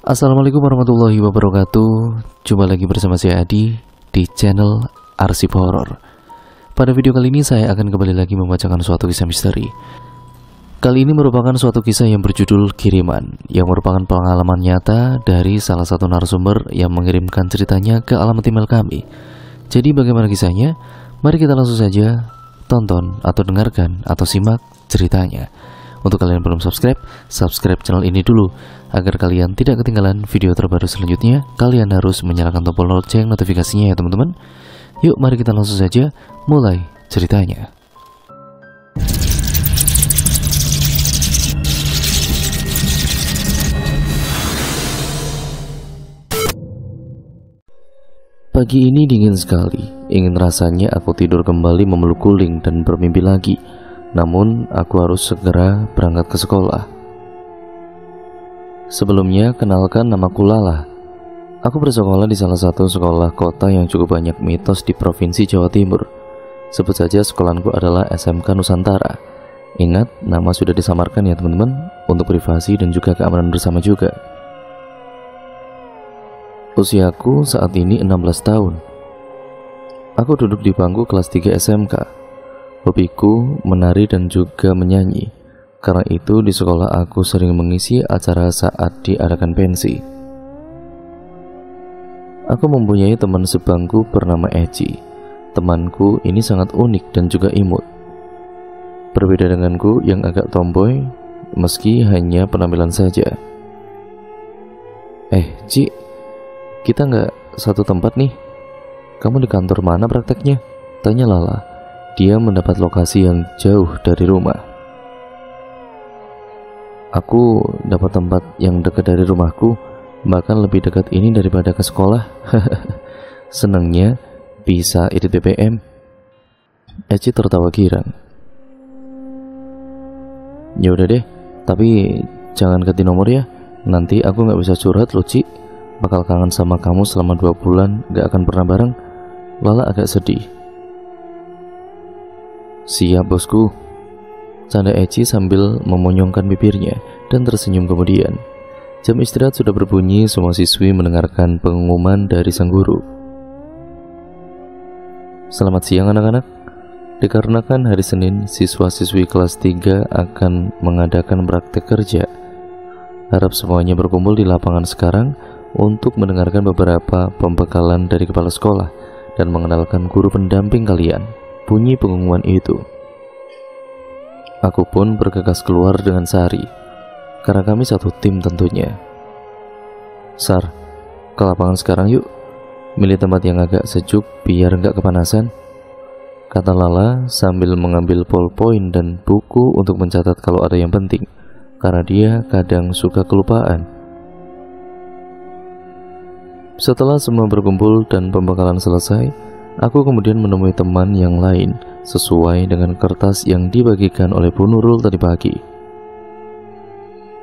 Assalamualaikum warahmatullahi wabarakatuh. Jumpa lagi bersama saya Adi di channel Arsip Horor. Pada video kali ini saya akan kembali lagi membacakan suatu kisah misteri. Kali ini merupakan suatu kisah yang berjudul Kiriman, yang merupakan pengalaman nyata dari salah satu narasumber yang mengirimkan ceritanya ke alamat email kami. Jadi bagaimana kisahnya? Mari kita langsung saja tonton atau dengarkan atau simak ceritanya. Untuk kalian yang belum subscribe channel ini dulu agar kalian tidak ketinggalan video terbaru selanjutnya. Kalian harus menyalakan tombol lonceng notifikasinya ya teman-teman. Yuk mari kita langsung saja mulai ceritanya. Pagi ini dingin sekali. Ingin rasanya aku tidur kembali memeluk guling dan bermimpi lagi. Namun aku harus segera berangkat ke sekolah. Sebelumnya kenalkan, namaku Lala. Aku bersekolah di salah satu sekolah kota yang cukup banyak mitos di Provinsi Jawa Timur. Sebut saja sekolahku adalah SMK Nusantara. Ingat, nama sudah disamarkan ya teman-teman, untuk privasi dan juga keamanan bersama juga. Usiaku saat ini 16 tahun. Aku duduk di bangku kelas 3 SMK. Hobiku menari dan juga menyanyi. Karena itu di sekolah aku sering mengisi acara saat diadakan pensi. Aku mempunyai teman sebangku bernama Eci. Temanku ini sangat unik dan juga imut. Berbeda denganku yang agak tomboy, meski hanya penampilan saja. Ci, kita nggak satu tempat nih. Kamu di kantor mana prakteknya? Tanya Lala. Dia mendapat lokasi yang jauh dari rumah. Aku dapat tempat yang dekat dari rumahku, bahkan lebih dekat ini daripada ke sekolah. Senangnya bisa irit BBM. Eci tertawa girang. Ya udah deh, tapi jangan ganti nomor ya. Nanti aku nggak bisa curhat loh, Ci. Bakal kangen sama kamu selama 2 bulan, nggak akan pernah bareng. Lala agak sedih. Siap bosku, canda Eci sambil memonyongkan bibirnya dan tersenyum kemudian. Jam istirahat sudah berbunyi, semua siswi mendengarkan pengumuman dari sang guru. Selamat siang anak-anak. Dikarenakan hari Senin, siswa-siswi kelas 3 akan mengadakan praktek kerja. Harap semuanya berkumpul di lapangan sekarang untuk mendengarkan beberapa pembekalan dari kepala sekolah dan mengenalkan guru pendamping kalian. Bunyi pengumuman itu. Aku pun bergegas keluar dengan Sari, karena kami satu tim tentunya. Sar, ke lapangan sekarang yuk. Milih tempat yang agak sejuk biar nggak kepanasan, kata Lala sambil mengambil ballpoint dan buku untuk mencatat kalau ada yang penting, karena dia kadang suka kelupaan. Setelah semua berkumpul dan pembekalan selesai, aku kemudian menemui teman yang lain sesuai dengan kertas yang dibagikan oleh Bu Nurul tadi pagi.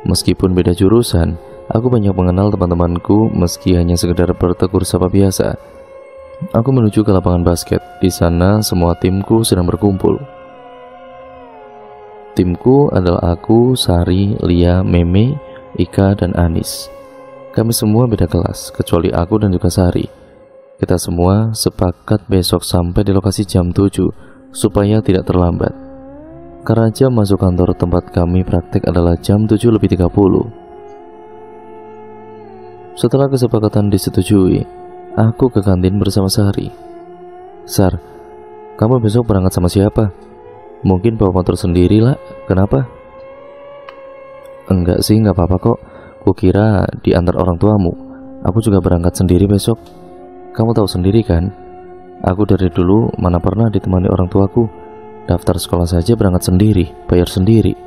Meskipun beda jurusan, aku banyak mengenal teman-temanku meski hanya sekedar bertegur sapa biasa. Aku menuju ke lapangan basket. Di sana semua timku sedang berkumpul. Timku adalah aku, Sari, Lia, Meme, Ika, dan Anis. Kami semua beda kelas, kecuali aku dan juga Sari. Kita semua sepakat besok sampai di lokasi jam 7 supaya tidak terlambat. Karena jam masuk kantor tempat kami praktek adalah jam 7:30. Setelah kesepakatan disetujui, aku ke kantin bersama Sari. Sar, kamu besok berangkat sama siapa? Mungkin bawa motor sendiri lah, kenapa? Enggak sih, nggak apa-apa kok. Kukira diantar orang tuamu. Aku juga berangkat sendiri besok. Kamu tahu sendiri kan, aku dari dulu mana pernah ditemani orang tuaku. Daftar sekolah saja berangkat sendiri, bayar sendiri.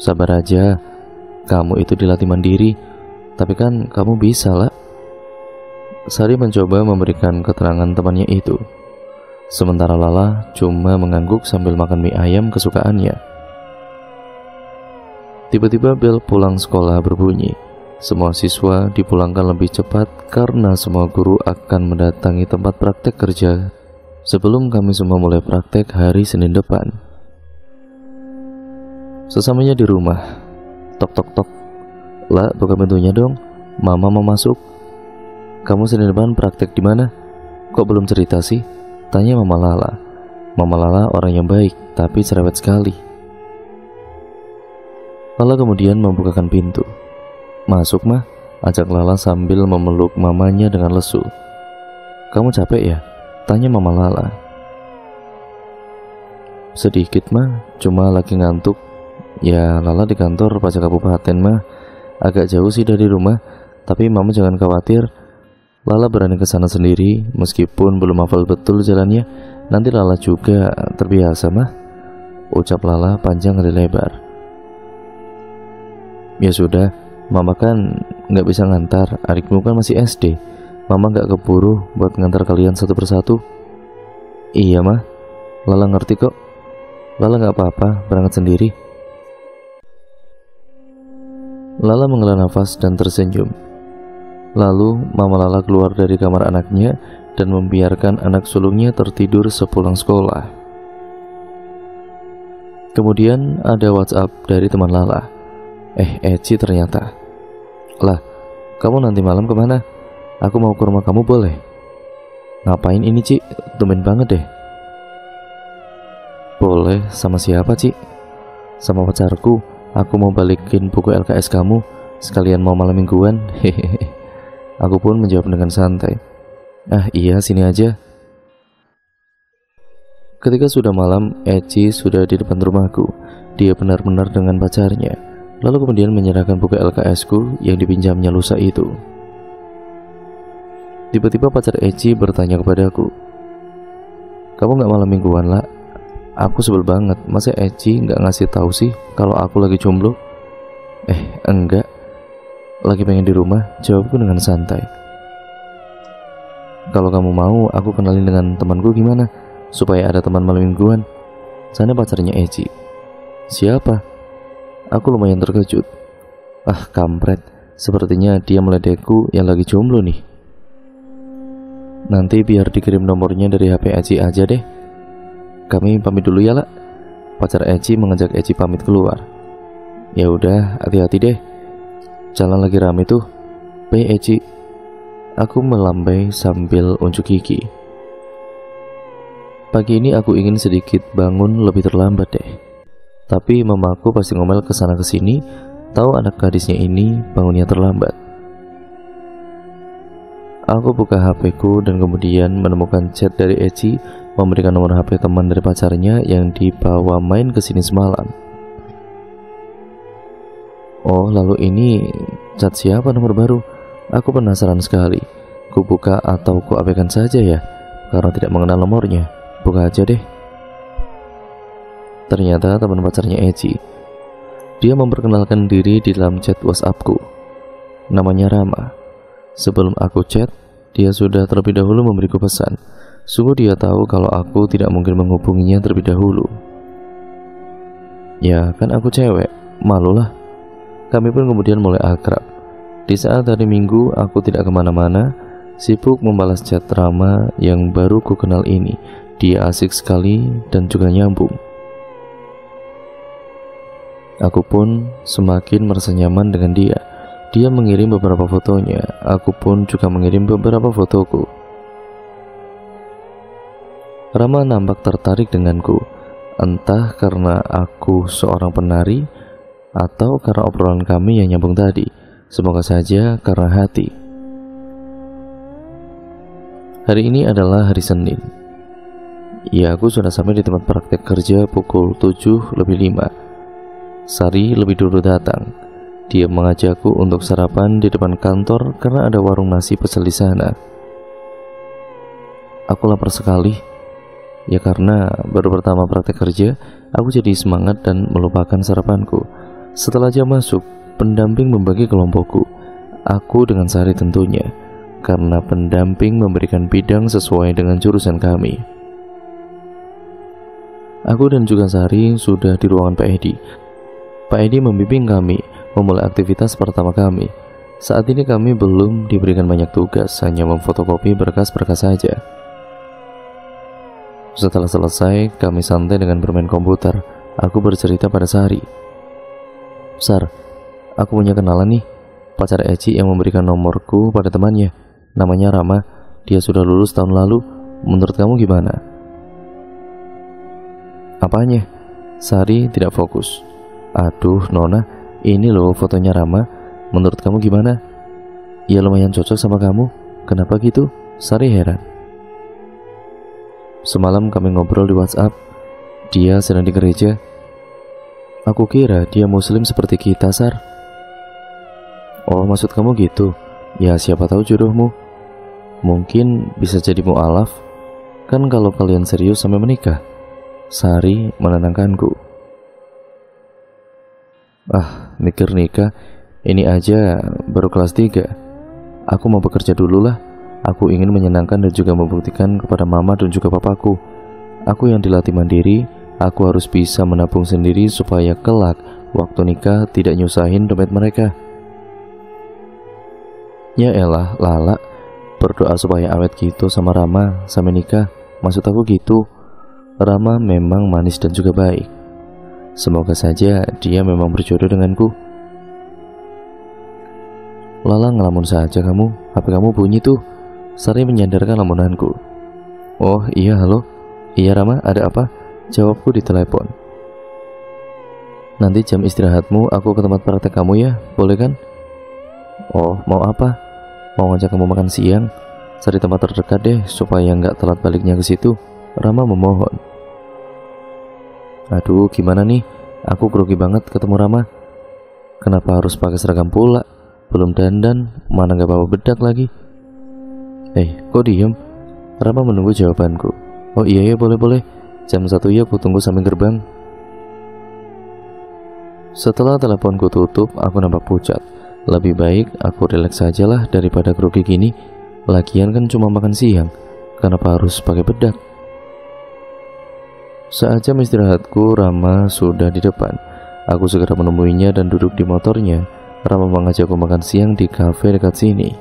Sabar aja, kamu itu dilatih mandiri, tapi kan kamu bisa lah. Sari mencoba memberikan keterangan temannya itu. Sementara Lala cuma mengangguk sambil makan mie ayam kesukaannya. Tiba-tiba bel pulang sekolah berbunyi. Semua siswa dipulangkan lebih cepat karena semua guru akan mendatangi tempat praktek kerja sebelum kami semua mulai praktek hari Senin depan. Sesamanya di rumah, tok tok tok, "Lah, buka pintunya dong. Mama mau masuk." "Kamu Senin depan praktek di mana? Kok belum cerita sih?" tanya Mama Lala. Mama Lala orang yang baik, tapi cerewet sekali. Lala kemudian membukakan pintu. "Masuk, Mah," ajak Lala sambil memeluk mamanya dengan lesu. "Kamu capek ya?" tanya Mama Lala. "Sedikit, Mah, cuma lagi ngantuk." "Ya, Lala di kantor pajak kabupaten, Mah. Agak jauh sih dari rumah, tapi Mama jangan khawatir. Lala berani ke sana sendiri, meskipun belum hafal betul jalannya. Nanti Lala juga terbiasa, Mah," ucap Lala panjang kali lebar. "Ya sudah, Mama kan nggak bisa ngantar, adikmu kan masih SD. Mama nggak keburu buat ngantar kalian satu persatu." "Iya, Mah, Lala ngerti kok. Lala nggak apa-apa berangkat sendiri." Lala menghela nafas dan tersenyum. Lalu Mama Lala keluar dari kamar anaknya dan membiarkan anak sulungnya tertidur sepulang sekolah. Kemudian ada WhatsApp dari teman Lala. Eci ternyata. "Lah, kamu nanti malam kemana? Aku mau ke rumah kamu, boleh?" "Ngapain ini, Ci? Tumben banget deh." "Boleh, sama siapa, Ci?" "Sama pacarku. Aku mau balikin buku LKS kamu, sekalian mau malam mingguan." Hehehe. Aku pun menjawab dengan santai. "Ah iya, sini aja." Ketika sudah malam, Eci sudah di depan rumahku. Dia benar-benar dengan pacarnya. Lalu kemudian menyerahkan buku LKS-ku yang dipinjamnya lusa itu. Tiba-tiba pacar Eci bertanya kepadaku, "Kamu gak malam mingguan, lah?" Aku sebel banget, masa Eci gak ngasih tahu sih kalau aku lagi jomblo? Enggak, lagi pengen di rumah," jawabku dengan santai. "Kalau kamu mau, aku kenalin dengan temanku gimana? Supaya ada teman malam mingguan," sana pacarnya Eci. "Siapa?" Aku lumayan terkejut. Ah, kampret, sepertinya dia meledekku yang lagi jomblo nih. "Nanti biar dikirim nomornya dari HP Eci aja deh. Kami pamit dulu ya, lah." Pacar Eci mengajak Eci pamit keluar. "Ya udah, hati-hati deh. Jalan lagi rame tuh. Bye, Eci." Aku melambai sambil unjuk gigi. Pagi ini aku ingin sedikit bangun lebih terlambat deh. Tapi mamaku pasti ngomel kesana kesini, tahu anak gadisnya ini bangunnya terlambat. Aku buka HP-ku dan kemudian menemukan chat dari Eci memberikan nomor HP teman dari pacarnya yang dibawa main ke sini semalam. Oh, lalu ini chat siapa nomor baru? Aku penasaran sekali. Ku buka atau ku abaikan saja ya, karena tidak mengenal nomornya. Buka aja deh. Ternyata teman pacarnya Eci. Dia memperkenalkan diri di dalam chat WhatsAppku. Namanya Rama. Sebelum aku chat, dia sudah terlebih dahulu memberiku pesan. Sungguh dia tahu kalau aku tidak mungkin menghubunginya terlebih dahulu. Ya kan aku cewek, malulah. Kami pun kemudian mulai akrab. Di saat hari Minggu aku tidak kemana-mana, sibuk membalas chat Rama yang baru ku kenal ini. Dia asik sekali dan juga nyambung. Aku pun semakin merasa nyaman dengan dia. Dia mengirim beberapa fotonya, aku pun juga mengirim beberapa fotoku. Rama nampak tertarik denganku, entah karena aku seorang penari atau karena obrolan kami yang nyambung tadi. Semoga saja karena hati. Hari ini adalah hari Senin. Ya, aku sudah sampai di tempat praktek kerja pukul 7:05. Sari lebih dulu datang. Dia mengajakku untuk sarapan di depan kantor karena ada warung nasi pecel di sana. Aku lapar sekali. Ya karena baru pertama praktek kerja, aku jadi semangat dan melupakan sarapanku. Setelah jam masuk, pendamping membagi kelompokku. Aku dengan Sari tentunya, karena pendamping memberikan bidang sesuai dengan jurusan kami. Aku dan juga Sari sudah di ruangan Pak Edi. Pak Edi membimbing kami memulai aktivitas pertama kami. Saat ini kami belum diberikan banyak tugas, hanya memfotokopi berkas-berkas saja. Setelah selesai, kami santai dengan bermain komputer. Aku bercerita pada Sari. "Sar, aku punya kenalan nih. pacar Eci yang memberikan nomorku pada temannya. Namanya Rama. Dia sudah lulus tahun lalu. Menurut kamu gimana? Apanya? Sari tidak fokus. Aduh Nona, ini loh fotonya Rama. Menurut kamu gimana? Ya lumayan cocok sama kamu. Kenapa gitu? Sari heran. Semalam kami ngobrol di WhatsApp. Dia sedang di gereja. Aku kira dia muslim seperti kita, Sar. Oh, maksud kamu gitu? Ya siapa tahu jodohmu. Mungkin bisa jadi mu'alaf. Kan kalau kalian serius sampai menikah. Sari menenangkanku. Ah, mikir nikah. Ini aja baru kelas 3. Aku mau bekerja dulu lah. Aku ingin menyenangkan dan juga membuktikan kepada mama dan juga papaku. Aku yang dilatih mandiri. Aku harus bisa menabung sendiri supaya kelak waktu nikah tidak nyusahin dompet mereka. Ya elah, Lala, berdoa supaya awet gitu sama Rama sampai nikah. Maksud aku gitu. Rama memang manis dan juga baik. Semoga saja dia memang berjodoh denganku. Lala, ngelamun saja kamu. HP kamu bunyi tuh. Sari menyandarkan lamunanku. Oh iya, halo. Iya Rama, ada apa? Jawabku di telepon. Nanti jam istirahatmu aku ke tempat praktek kamu ya, boleh kan? Oh, mau apa? Mau ngajak kamu makan siang? Cari tempat terdekat deh, supaya nggak telat baliknya ke situ. Rama memohon. Aduh, gimana nih? Aku grogi banget ketemu Rama. Kenapa harus pakai seragam pula? Belum dandan, mana nggak bawa bedak lagi? Kok diem? Rama menunggu jawabanku. Oh iya ya, boleh. Jam 1 ya, aku tunggu sampai gerbang. Setelah teleponku tutup, aku nampak pucat. Lebih baik aku rileks sajalah daripada grogi gini. Lagian kan cuma makan siang. Kenapa harus pakai bedak? Saat jam istirahatku, Rama sudah di depan. Aku segera menemuinya dan duduk di motornya. Rama mengajakku makan siang di kafe dekat sini.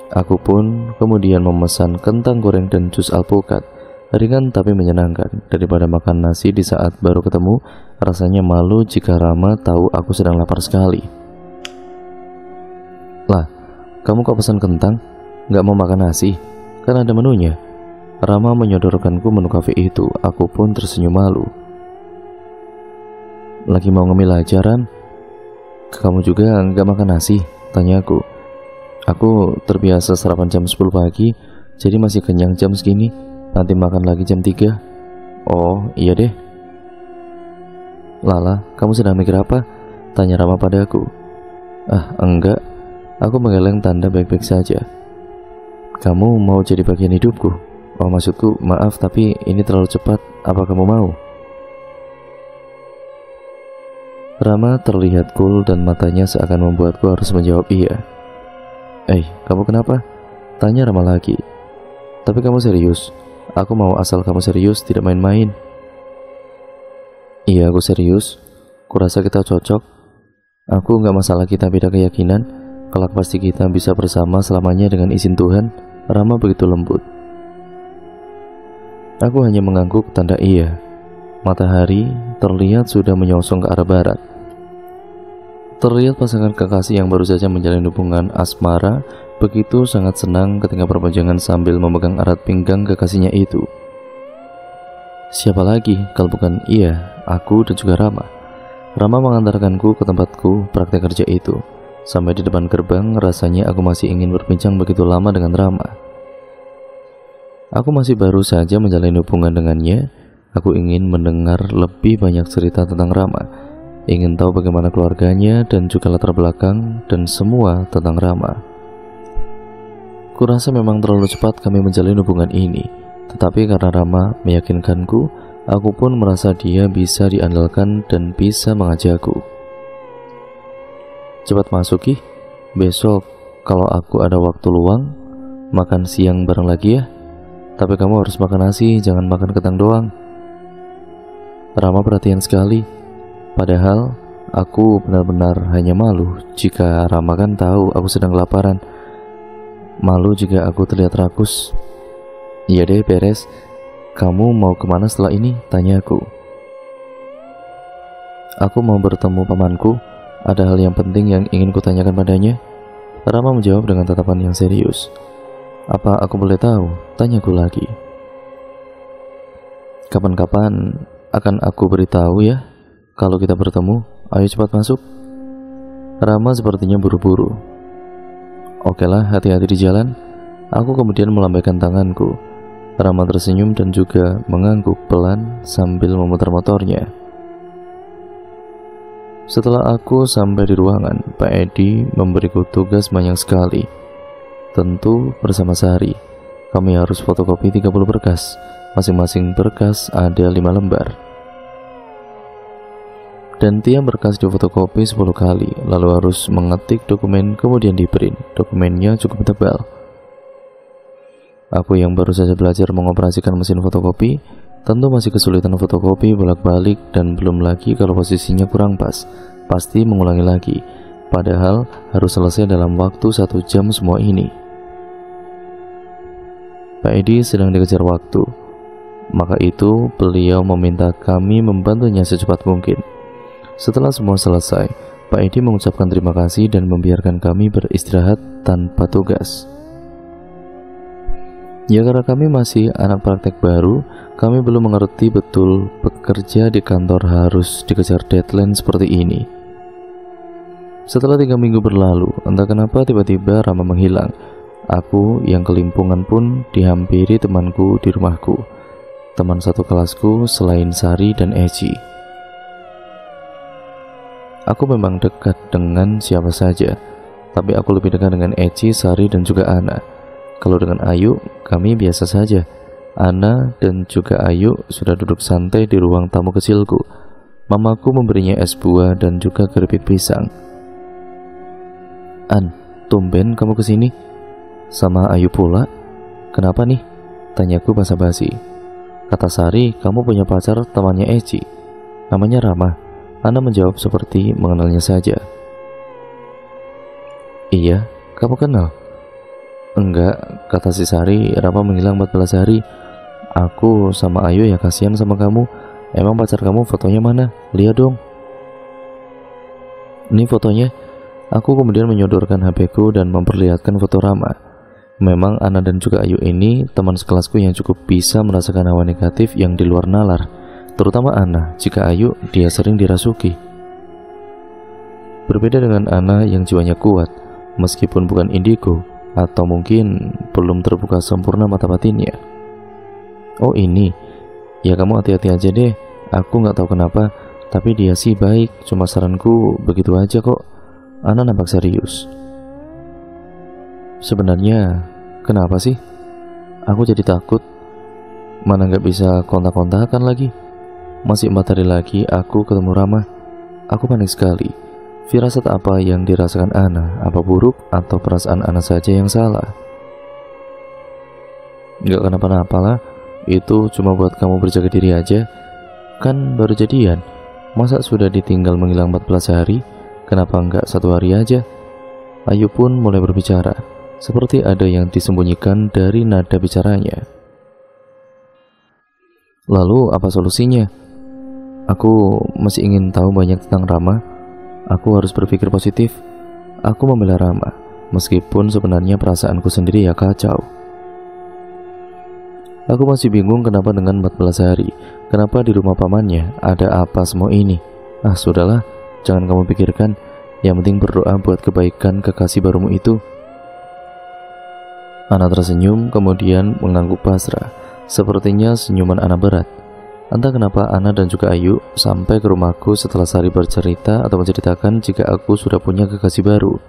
Aku pun kemudian memesan kentang goreng dan jus alpukat. Ringan tapi menyenangkan. Daripada makan nasi di saat baru ketemu, rasanya malu jika Rama tahu aku sedang lapar sekali. Lah, kamu kok pesan kentang? Gak mau makan nasi? Kan ada menunya. Rama menyodorkanku menu kafe itu. Aku pun tersenyum malu. Lagi mau ngemil aja, Ram? Kamu juga gak makan nasi? Tanyaku. Aku terbiasa sarapan jam 10 pagi, jadi masih kenyang jam segini. Nanti makan lagi jam 3. Oh iya deh. Lala, kamu sedang mikir apa? Tanya Rama padaku. Ah enggak, aku menggeleng tanda baik-baik saja. Kamu mau jadi bagian hidupku? Oh maksudku, maaf tapi ini terlalu cepat. Apa kamu mau? Rama terlihat cool dan matanya seakan membuatku harus menjawab iya. Kamu kenapa? Tanya Rama lagi. Tapi kamu serius? Aku mau asal kamu serius, tidak main-main. Iya, aku serius. Kurasa kita cocok. Aku gak masalah kita beda keyakinan. Kelak pasti kita bisa bersama selamanya dengan izin Tuhan. Rama begitu lembut. Aku hanya mengangguk tanda iya. Matahari terlihat sudah menyongsong ke arah barat. Terlihat pasangan kekasih yang baru saja menjalin hubungan asmara begitu sangat senang ketika perpanjangan sambil memegang erat pinggang kekasihnya itu. Siapa lagi kalau bukan ia, aku dan juga Rama. Rama mengantarkanku ke tempatku praktek kerja itu. Sampai di depan gerbang, rasanya aku masih ingin berbincang begitu lama dengan Rama. Aku masih baru saja menjalin hubungan dengannya. Aku ingin mendengar lebih banyak cerita tentang Rama. Ingin tahu bagaimana keluarganya dan juga latar belakang dan semua tentang Rama. Kurasa memang terlalu cepat kami menjalin hubungan ini. Tetapi karena Rama meyakinkanku, aku pun merasa dia bisa diandalkan dan bisa mengajakku. Cepat masuk ih. Besok kalau aku ada waktu luang, makan siang bareng lagi ya. Tapi kamu harus makan nasi, jangan makan kentang doang. Rama perhatian sekali. Padahal aku benar-benar hanya malu jika Rama kan tahu aku sedang kelaparan. Malu jika aku terlihat rakus. Iya deh, beres. Kamu mau kemana setelah ini? Tanya aku. Aku mau bertemu pamanku. Ada hal yang penting yang ingin kutanyakan padanya. Rama menjawab dengan tatapan yang serius. Apa aku boleh tahu? Tanyaku lagi. Kapan-kapan akan aku beritahu ya. Kalau kita bertemu, ayo cepat masuk. Rama sepertinya buru-buru. Okelah, hati-hati di jalan. Aku kemudian melambaikan tanganku. Rama tersenyum dan juga mengangguk pelan sambil memutar motornya. Setelah aku sampai di ruangan, Pak Edi memberiku tugas banyak sekali. Tentu bersama Sari. Kami harus fotokopi 30 berkas. Masing-masing berkas ada 5 lembar. Dan tiap berkas difotokopi 10 kali, lalu harus mengetik dokumen kemudian di-print. Dokumennya cukup tebal. Aku yang baru saja belajar mengoperasikan mesin fotokopi, tentu masih kesulitan fotokopi bolak-balik dan belum lagi kalau posisinya kurang pas. Pasti mengulangi lagi. Padahal harus selesai dalam waktu 1 jam semua ini. Pak Edi sedang dikejar waktu. Maka itu beliau meminta kami membantunya secepat mungkin. Setelah semua selesai, Pak Edi mengucapkan terima kasih dan membiarkan kami beristirahat tanpa tugas. Ya karena kami masih anak praktek baru, kami belum mengerti betul bekerja di kantor harus dikejar deadline seperti ini. Setelah 3 minggu berlalu, entah kenapa tiba-tiba Rama menghilang. Aku yang kelimpungan pun dihampiri temanku di rumahku. Teman satu kelasku selain Sari dan Eci. Aku memang dekat dengan siapa saja, tapi aku lebih dekat dengan Eci, Sari, dan juga Ana. Kalau dengan Ayu, kami biasa saja. Ana dan juga Ayu sudah duduk santai di ruang tamu kecilku. Mamaku memberinya es buah dan juga keripik pisang. An, tumben kamu kesini? Sama Ayu pula? Kenapa nih? Tanyaku basa-basi. Kata Sari, kamu punya pacar temannya Eci. Namanya Rama. Ana menjawab seperti mengenalnya saja. Iya, kamu kenal? Enggak, kata si Sari. Rama menghilang 14 hari. Aku sama Ayu ya kasihan sama kamu. Emang pacar kamu fotonya mana? Lihat dong. Ini fotonya. Aku kemudian menyodorkan HP-ku dan memperlihatkan foto Rama. Memang Ana dan juga Ayu ini teman sekelasku yang cukup bisa merasakan hawa negatif yang di luar nalar. Terutama Ana, jika Ayu dia sering dirasuki. Berbeda dengan Ana yang jiwanya kuat, meskipun bukan indigo, atau mungkin belum terbuka sempurna mata batinnya. Oh ini, ya kamu hati-hati aja deh. Aku gak tahu kenapa, tapi dia sih baik. Cuma saranku begitu aja kok. Ana nampak serius. Sebenarnya kenapa sih? Aku jadi takut. Mana gak bisa kontak-kontakan lagi. Masih 4 hari lagi aku ketemu Rama. Aku panik sekali. Firasat apa yang dirasakan Ana? Apa buruk atau perasaan Ana saja yang salah? Gak kenapa-napa lah. Itu cuma buat kamu berjaga diri aja. Kan baru jadian. Masa sudah ditinggal menghilang 14 hari? Kenapa enggak 1 hari aja? Ayu pun mulai berbicara. Seperti ada yang disembunyikan dari nada bicaranya. Lalu apa solusinya? Aku masih ingin tahu banyak tentang Rama. Aku harus berpikir positif. Aku membela Rama, meskipun sebenarnya perasaanku sendiri ya kacau. Aku masih bingung kenapa dengan 14 hari. Kenapa di rumah pamannya? Ada apa semua ini? Ah sudahlah, jangan kamu pikirkan. Yang penting berdoa buat kebaikan kekasih barumu itu. Ana tersenyum kemudian mengangguk pasrah. Sepertinya senyuman Ana berat. Entah kenapa Ana dan juga Ayu sampai ke rumahku setelah Sari bercerita atau menceritakan jika aku sudah punya kekasih baru.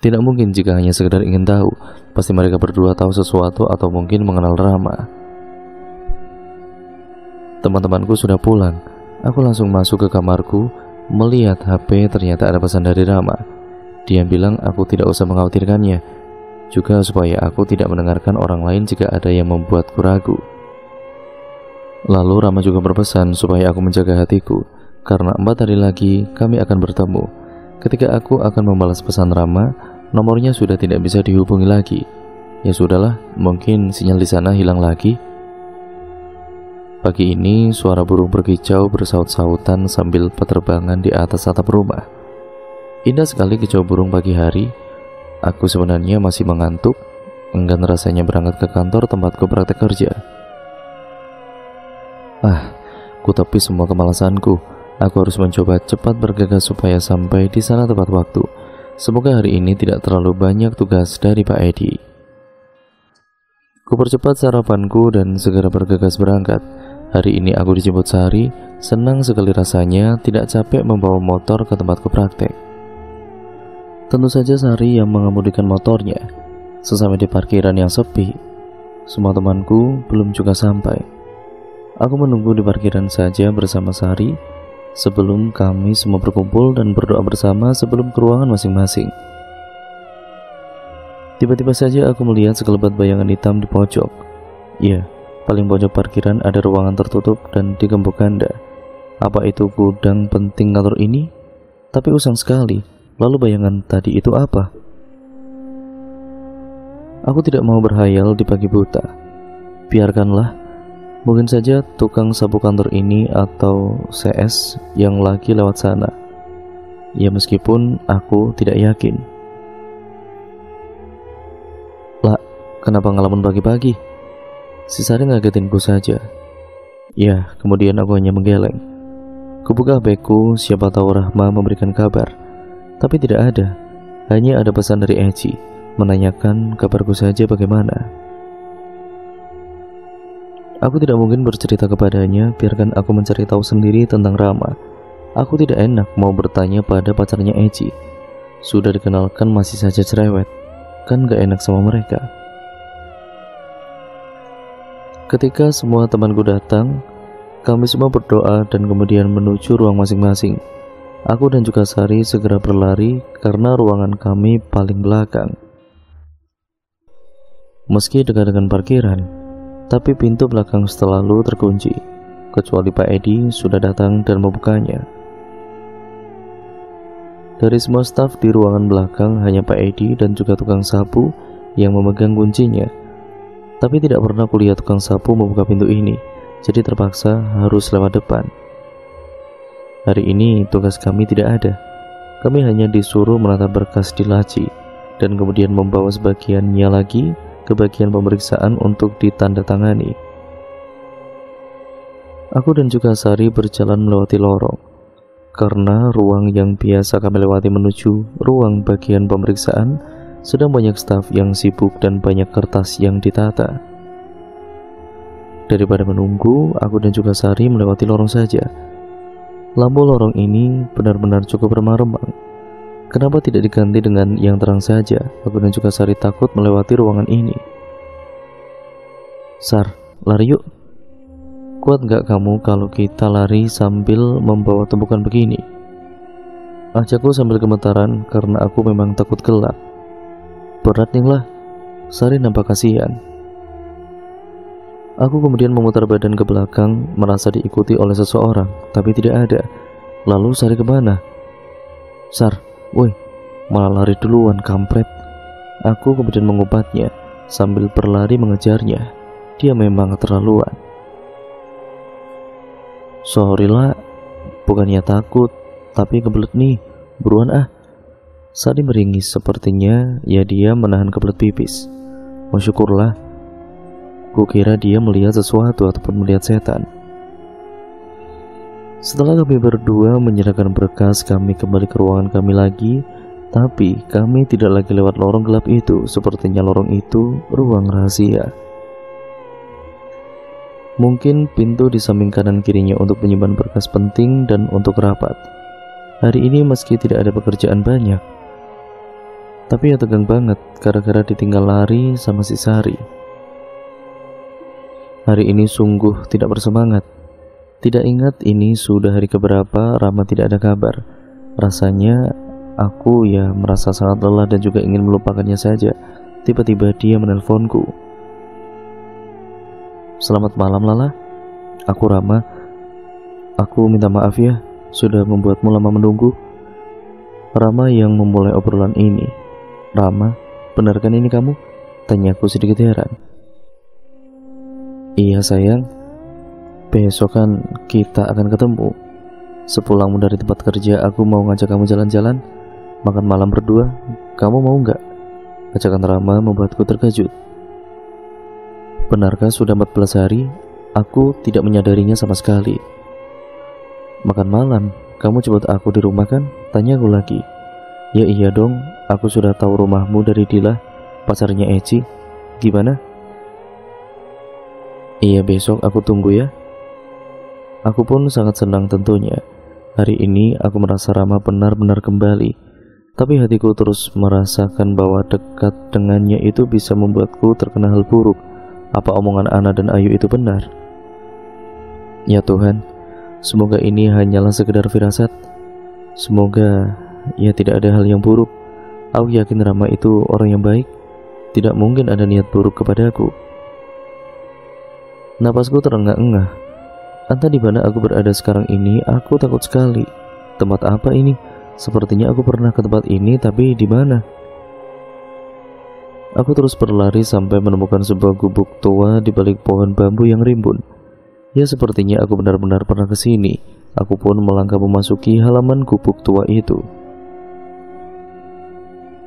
Tidak mungkin jika hanya sekedar ingin tahu. Pasti mereka berdua tahu sesuatu atau mungkin mengenal Rama. Teman-temanku sudah pulang. Aku langsung masuk ke kamarku. Melihat HP ternyata ada pesan dari Rama. Dia bilang aku tidak usah mengkhawatirkannya. Juga supaya aku tidak mendengarkan orang lain jika ada yang membuatku ragu. Lalu Rama juga berpesan supaya aku menjaga hatiku, karena 4 hari lagi kami akan bertemu. Ketika aku akan membalas pesan Rama, nomornya sudah tidak bisa dihubungi lagi. Ya sudahlah, mungkin sinyal di sana hilang lagi. Pagi ini suara burung berkicau bersaut-sautan sambil peterbangan di atas atap rumah. Indah sekali kicau burung pagi hari. Aku sebenarnya masih mengantuk, enggan rasanya berangkat ke kantor tempatku praktek kerja. Ku tepis semua kemalasanku. Aku harus mencoba cepat bergegas supaya sampai di sana tepat waktu. Semoga hari ini tidak terlalu banyak tugas dari Pak Edi. Kupercepat sarapanku dan segera bergegas berangkat. Hari ini aku dijemput Sari. Senang sekali rasanya tidak capek membawa motor ke tempatku praktek. Tentu saja Sari yang mengemudikan motornya. Sesampai di parkiran yang sepi, semua temanku belum juga sampai. Aku menunggu di parkiran saja bersama Sari sebelum kami semua berkumpul dan berdoa bersama sebelum ke ruangan masing-masing. Tiba-tiba saja aku melihat sekelebat bayangan hitam di pojok. Ya, paling pojok parkiran ada ruangan tertutup dan digembok ganda. Apa itu gudang penting kantor ini? Tapi usang sekali. Lalu bayangan tadi itu apa? Aku tidak mau berhayal di pagi buta. Biarkanlah. Mungkin saja tukang sapu kantor ini atau CS yang lagi lewat sana. Ya, meskipun aku tidak yakin. Lah, kenapa ngelamun pagi-pagi? Si Sari ngagetinku saja. Ya, kemudian aku hanya menggeleng. Kubuka HP-ku, siapa tahu Rahma memberikan kabar. Tapi tidak ada. Hanya ada pesan dari Eci, menanyakan kabarku saja bagaimana. Aku tidak mungkin bercerita kepadanya, biarkan aku mencari tahu sendiri tentang Rama. Aku tidak enak mau bertanya pada pacarnya Eci. Sudah dikenalkan masih saja cerewet. Kan gak enak sama mereka. Ketika semua temanku datang, kami semua berdoa dan kemudian menuju ruang masing-masing. Aku dan juga Sari segera berlari karena ruangan kami paling belakang. Meski dekat dengan parkiran, tapi pintu belakang selalu terkunci, kecuali Pak Edi sudah datang dan membukanya. Dari semua staf di ruangan belakang, hanya Pak Edi dan juga tukang sapu yang memegang kuncinya. Tapi tidak pernah kulihat tukang sapu membuka pintu ini, jadi terpaksa harus lewat depan. Hari ini tugas kami tidak ada. Kami hanya disuruh menata berkas di laci, dan kemudian membawa sebagiannya lagi ke bagian pemeriksaan untuk ditandatangani. Aku dan juga Sari berjalan melewati lorong. Karena ruang yang biasa kami lewati menuju ruang bagian pemeriksaan sedang banyak staf yang sibuk dan banyak kertas yang ditata. Daripada menunggu, aku dan juga Sari melewati lorong saja. Lampu lorong ini benar-benar cukup remang-remang. Kenapa tidak diganti dengan yang terang saja? Aku dan juga Sari takut melewati ruangan ini. Sar, lari yuk. Kuat gak kamu kalau kita lari sambil membawa tumpukan begini? Ajakku sambil gemetaran karena aku memang takut gelap. Berat nih lah. Sari nampak kasihan. Aku kemudian memutar badan ke belakang, merasa diikuti oleh seseorang, tapi tidak ada. Lalu Sari kemana? Sar, woi, malah lari duluan kampret. Aku kemudian mengubahnya sambil berlari mengejarnya. Dia memang keterlaluan. Sorry lah, bukannya takut, tapi kebelet nih, buruan ah. Sari meringis, sepertinya ya dia menahan kebelet pipis. Oh syukurlah, kukira dia melihat sesuatu ataupun melihat setan. Setelah kami berdua menyerahkan berkas, kami kembali ke ruangan kami lagi. Tapi kami tidak lagi lewat lorong gelap itu. Sepertinya lorong itu ruang rahasia. Mungkin pintu di samping kanan kirinya untuk menyimpan berkas penting dan untuk rapat. Hari ini meski tidak ada pekerjaan banyak, tapi ya tegang banget gara-gara ditinggal lari sama si Sari. Hari ini sungguh tidak bersemangat. Tidak ingat ini sudah hari keberapa Rama tidak ada kabar. Rasanya aku ya merasa sangat lelah dan juga ingin melupakannya saja. Tiba-tiba dia menelponku. Selamat malam Lala, aku Rama. Aku minta maaf ya, sudah membuatmu lama menunggu. Rama yang memulai obrolan ini. Rama, benarkan ini kamu? Tanyaku sedikit heran. Iya sayang. besok kan kita akan ketemu. Sepulangmu dari tempat kerja, aku mau ngajak kamu jalan-jalan, makan malam berdua. Kamu mau nggak? Ajakan Rama membuatku terkejut. Benarkah sudah 14 hari, aku tidak menyadarinya sama sekali. Makan malam, kamu jemput aku di rumah kan? Tanyaku lagi. Ya iya dong, aku sudah tahu rumahmu dari Dila, pacarnya Eci. Gimana? Iya, besok aku tunggu ya. Aku pun sangat senang tentunya. Hari ini aku merasa Rama benar-benar kembali. Tapi hatiku terus merasakan bahwa dekat dengannya itu bisa membuatku terkena hal buruk. Apa omongan Ana dan Ayu itu benar? Ya Tuhan, semoga ini hanyalah sekedar firasat. Semoga ya tidak ada hal yang buruk. Aku yakin Rama itu orang yang baik. Tidak mungkin ada niat buruk kepadaku. Napasku terengah-engah. Entah di mana aku berada sekarang ini, aku takut sekali. Tempat apa ini? Sepertinya aku pernah ke tempat ini, tapi di mana? Aku terus berlari sampai menemukan sebuah gubuk tua di balik pohon bambu yang rimbun. Ya, sepertinya aku benar-benar pernah ke sini. Aku pun melangkah memasuki halaman gubuk tua itu.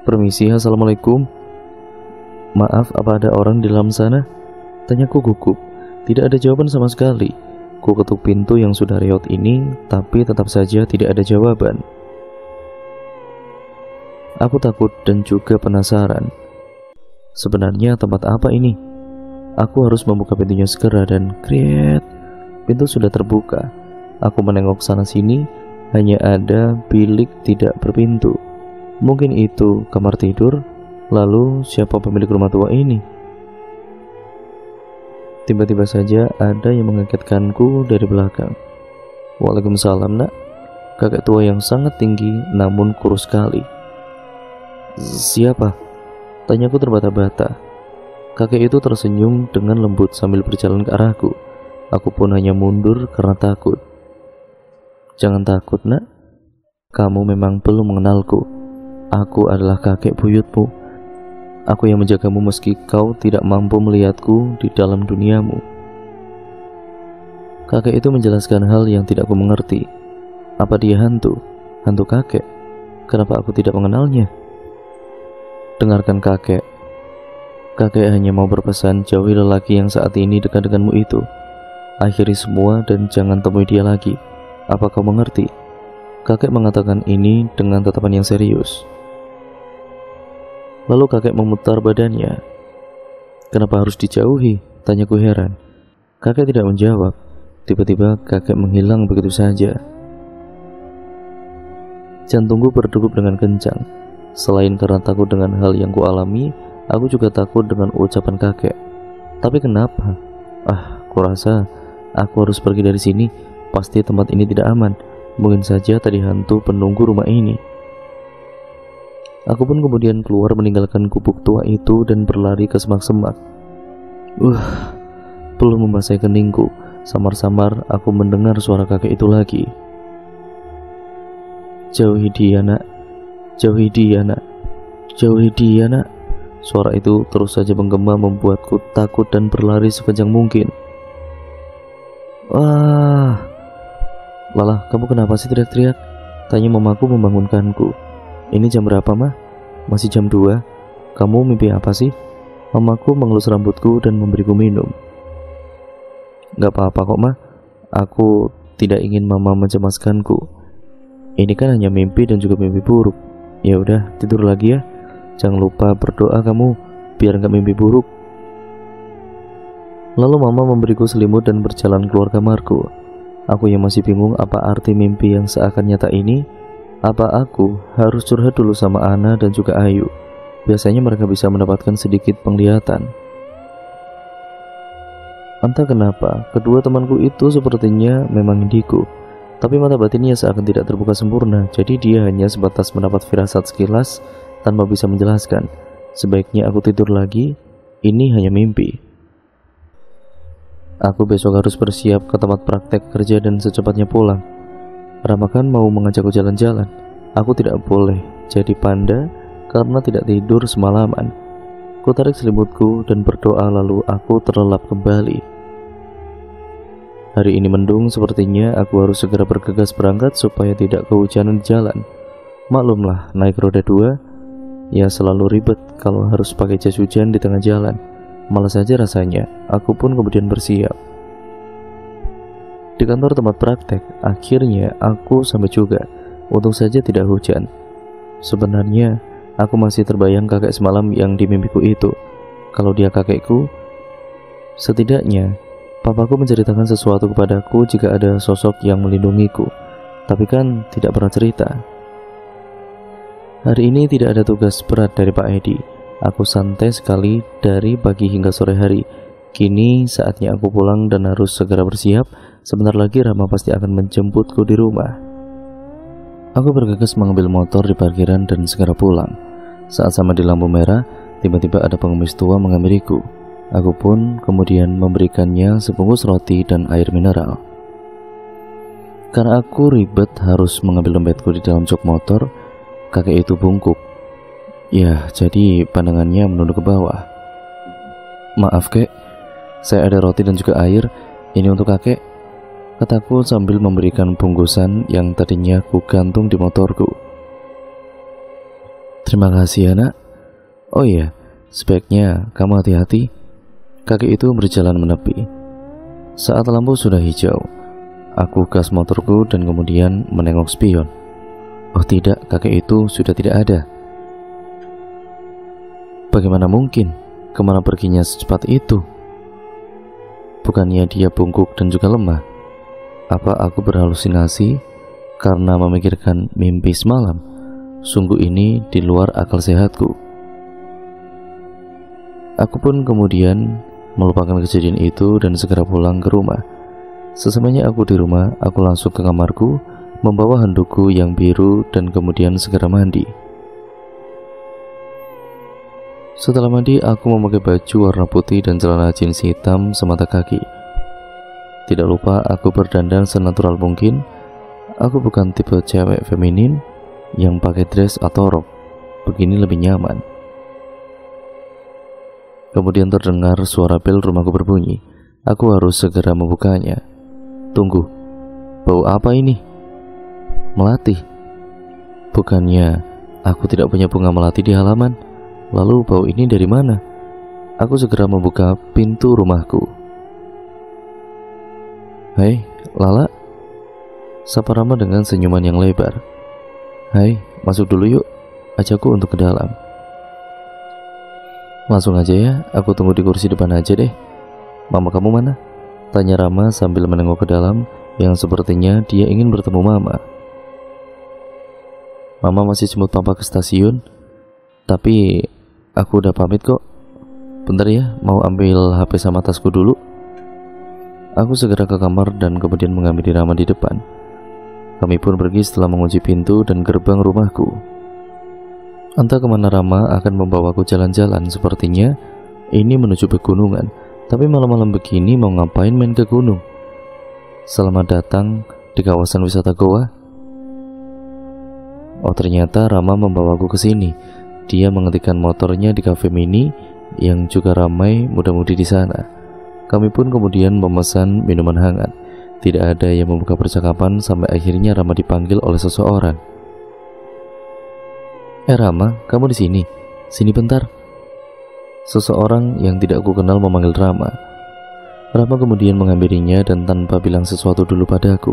Permisi, assalamualaikum. Maaf, apa ada orang di dalam sana? Tanyaku gugup. Tidak ada jawaban sama sekali. Ku ketuk pintu yang sudah reot ini, tapi tetap saja tidak ada jawaban. Aku takut dan juga penasaran. Sebenarnya tempat apa ini? Aku harus membuka pintunya segera dan kriet, pintu sudah terbuka. Aku menengok sana sini, hanya ada bilik tidak berpintu. Mungkin itu kamar tidur. Lalu siapa pemilik rumah tua ini? Tiba-tiba saja ada yang mengagetkanku dari belakang. Waalaikumsalam, nak. Kakek tua yang sangat tinggi namun kurus sekali. Siapa? Tanyaku terbata-bata. Kakek itu tersenyum dengan lembut sambil berjalan ke arahku. Aku pun hanya mundur karena takut. Jangan takut, nak. Kamu memang belum mengenalku. Aku adalah kakek buyutmu. Aku yang menjagamu meski kau tidak mampu melihatku di dalam duniamu. Kakek itu menjelaskan hal yang tidak aku mengerti. Apa dia hantu? Hantu kakek? Kenapa aku tidak mengenalnya? Dengarkan kakek. Kakek hanya mau berpesan, jauhi lelaki yang saat ini dekat denganmu itu. Akhiri semua dan jangan temui dia lagi. Apa kau mengerti? Kakek mengatakan ini dengan tatapan yang serius. Lalu kakek memutar badannya. Kenapa harus dijauhi? Tanyaku heran. Kakek tidak menjawab. Tiba-tiba kakek menghilang begitu saja. Jantungku berdegup dengan kencang. Selain karena takut dengan hal yang kualami, aku juga takut dengan ucapan kakek. Tapi kenapa? Kurasa aku harus pergi dari sini. Pasti tempat ini tidak aman. Mungkin saja tadi hantu penunggu rumah ini. Aku pun kemudian keluar meninggalkan gubuk tua itu dan berlari ke semak-semak. Belum membasahi keningku, samar-samar aku mendengar suara kakek itu lagi. Jauhi dia, nak. Jauhi dia, nak. Jauhi dia, nak. Suara itu terus saja menggema membuatku takut dan berlari sekencang mungkin. Lalah, kamu kenapa sih teriak-teriak? Tanya mamaku membangunkanku. Ini jam berapa, mah? Masih jam 2. Kamu mimpi apa sih? Mamaku mengelus rambutku dan memberiku minum. Gak apa-apa kok, mah. Aku tidak ingin mama mencemaskanku. Ini kan hanya mimpi dan juga mimpi buruk. Ya udah, tidur lagi ya. Jangan lupa berdoa kamu, biar gak mimpi buruk. Lalu mama memberiku selimut dan berjalan keluar kamarku. Aku yang masih bingung apa arti mimpi yang seakan nyata ini. Apa aku harus curhat dulu sama Ana dan juga Ayu? Biasanya mereka bisa mendapatkan sedikit penglihatan. Entah kenapa, kedua temanku itu sepertinya memang indigo. Tapi mata batinnya seakan tidak terbuka sempurna. Jadi dia hanya sebatas mendapat firasat sekilas tanpa bisa menjelaskan. Sebaiknya aku tidur lagi. Ini hanya mimpi. Aku besok harus bersiap ke tempat praktek kerja dan secepatnya pulang. Rama kan mau mengajakku jalan-jalan. Aku tidak boleh jadi panda karena tidak tidur semalaman. Ku tarik selimutku dan berdoa lalu aku terlelap kembali. Hari ini mendung, sepertinya aku harus segera bergegas berangkat supaya tidak kehujanan di jalan. Maklumlah, naik roda 2 ya selalu ribet kalau harus pakai jas hujan di tengah jalan. Malas saja rasanya. Aku pun kemudian bersiap. Di kantor tempat praktek, akhirnya aku sampai juga. Untung saja tidak hujan. Sebenarnya aku masih terbayang kakek semalam yang di mimpiku itu. Kalau dia kakekku, setidaknya papaku menceritakan sesuatu kepadaku jika ada sosok yang melindungiku. Tapi kan tidak pernah cerita. Hari ini tidak ada tugas berat dari Pak Edi. Aku santai sekali dari pagi hingga sore hari. Kini saatnya aku pulang dan harus segera bersiap. Sebentar lagi Rama pasti akan menjemputku di rumah. Aku bergegas mengambil motor di parkiran dan segera pulang. Saat sama di lampu merah, tiba-tiba ada pengemis tua menghampiriku. Aku pun kemudian memberikannya sebungkus roti dan air mineral. Karena aku ribet harus mengambil dompetku di dalam jok motor, kakek itu bungkuk. Ya, jadi pandangannya menunduk ke bawah. "Maaf kek, saya ada roti dan juga air. Ini untuk kakek," kataku sambil memberikan bungkusan yang tadinya ku gantung di motorku. "Terima kasih ya nak. Oh iya, sebaiknya kamu hati-hati." Kakek itu berjalan menepi. Saat lampu sudah hijau, aku gas motorku dan kemudian menengok spion. Oh tidak, kakek itu sudah tidak ada. Bagaimana mungkin? Kemana perginya secepat itu? Bukannya dia bungkuk dan juga lemah? Apa aku berhalusinasi karena memikirkan mimpi semalam? Sungguh ini di luar akal sehatku. Aku pun kemudian melupakan kejadian itu dan segera pulang ke rumah. Sesampainya aku di rumah, aku langsung ke kamarku, membawa handukku yang biru dan kemudian segera mandi. Setelah mandi, aku memakai baju warna putih dan celana jeans hitam semata kaki. Tidak lupa aku berdandan senatural mungkin. Aku bukan tipe cewek feminin yang pakai dress atau rok. Begini lebih nyaman. Kemudian terdengar suara bel rumahku berbunyi. Aku harus segera membukanya. Tunggu, bau apa ini? Melati. Bukannya aku tidak punya bunga melati di halaman? Lalu bau ini dari mana? Aku segera membuka pintu rumahku. "Hai, Lala," sapa Rama dengan senyuman yang lebar. "Hai, masuk dulu yuk, ajakku untuk ke dalam." "Langsung aja ya, aku tunggu di kursi depan aja deh." "Mama kamu mana?" tanya Rama sambil menengok ke dalam, yang sepertinya dia ingin bertemu Mama. "Mama masih jemput papa ke stasiun, tapi aku udah pamit kok. Bentar ya, mau ambil HP sama tasku dulu." Aku segera ke kamar dan kemudian menghampiri Rama di depan. Kami pun pergi setelah mengunci pintu dan gerbang rumahku. Entah kemana Rama akan membawaku jalan-jalan. Sepertinya ini menuju pegunungan. Tapi malam-malam begini mau ngapain main ke gunung? Selamat datang di kawasan wisata Goa. Oh ternyata Rama membawaku ke sini. Dia menghentikan motornya di kafe mini yang juga ramai muda-mudi di sana. Kami pun kemudian memesan minuman hangat. Tidak ada yang membuka percakapan sampai akhirnya Rama dipanggil oleh seseorang. Rama, kamu di sini? Sini bentar." Seseorang yang tidak aku kenal memanggil Rama. Rama kemudian menghampirinya dan tanpa bilang sesuatu dulu padaku.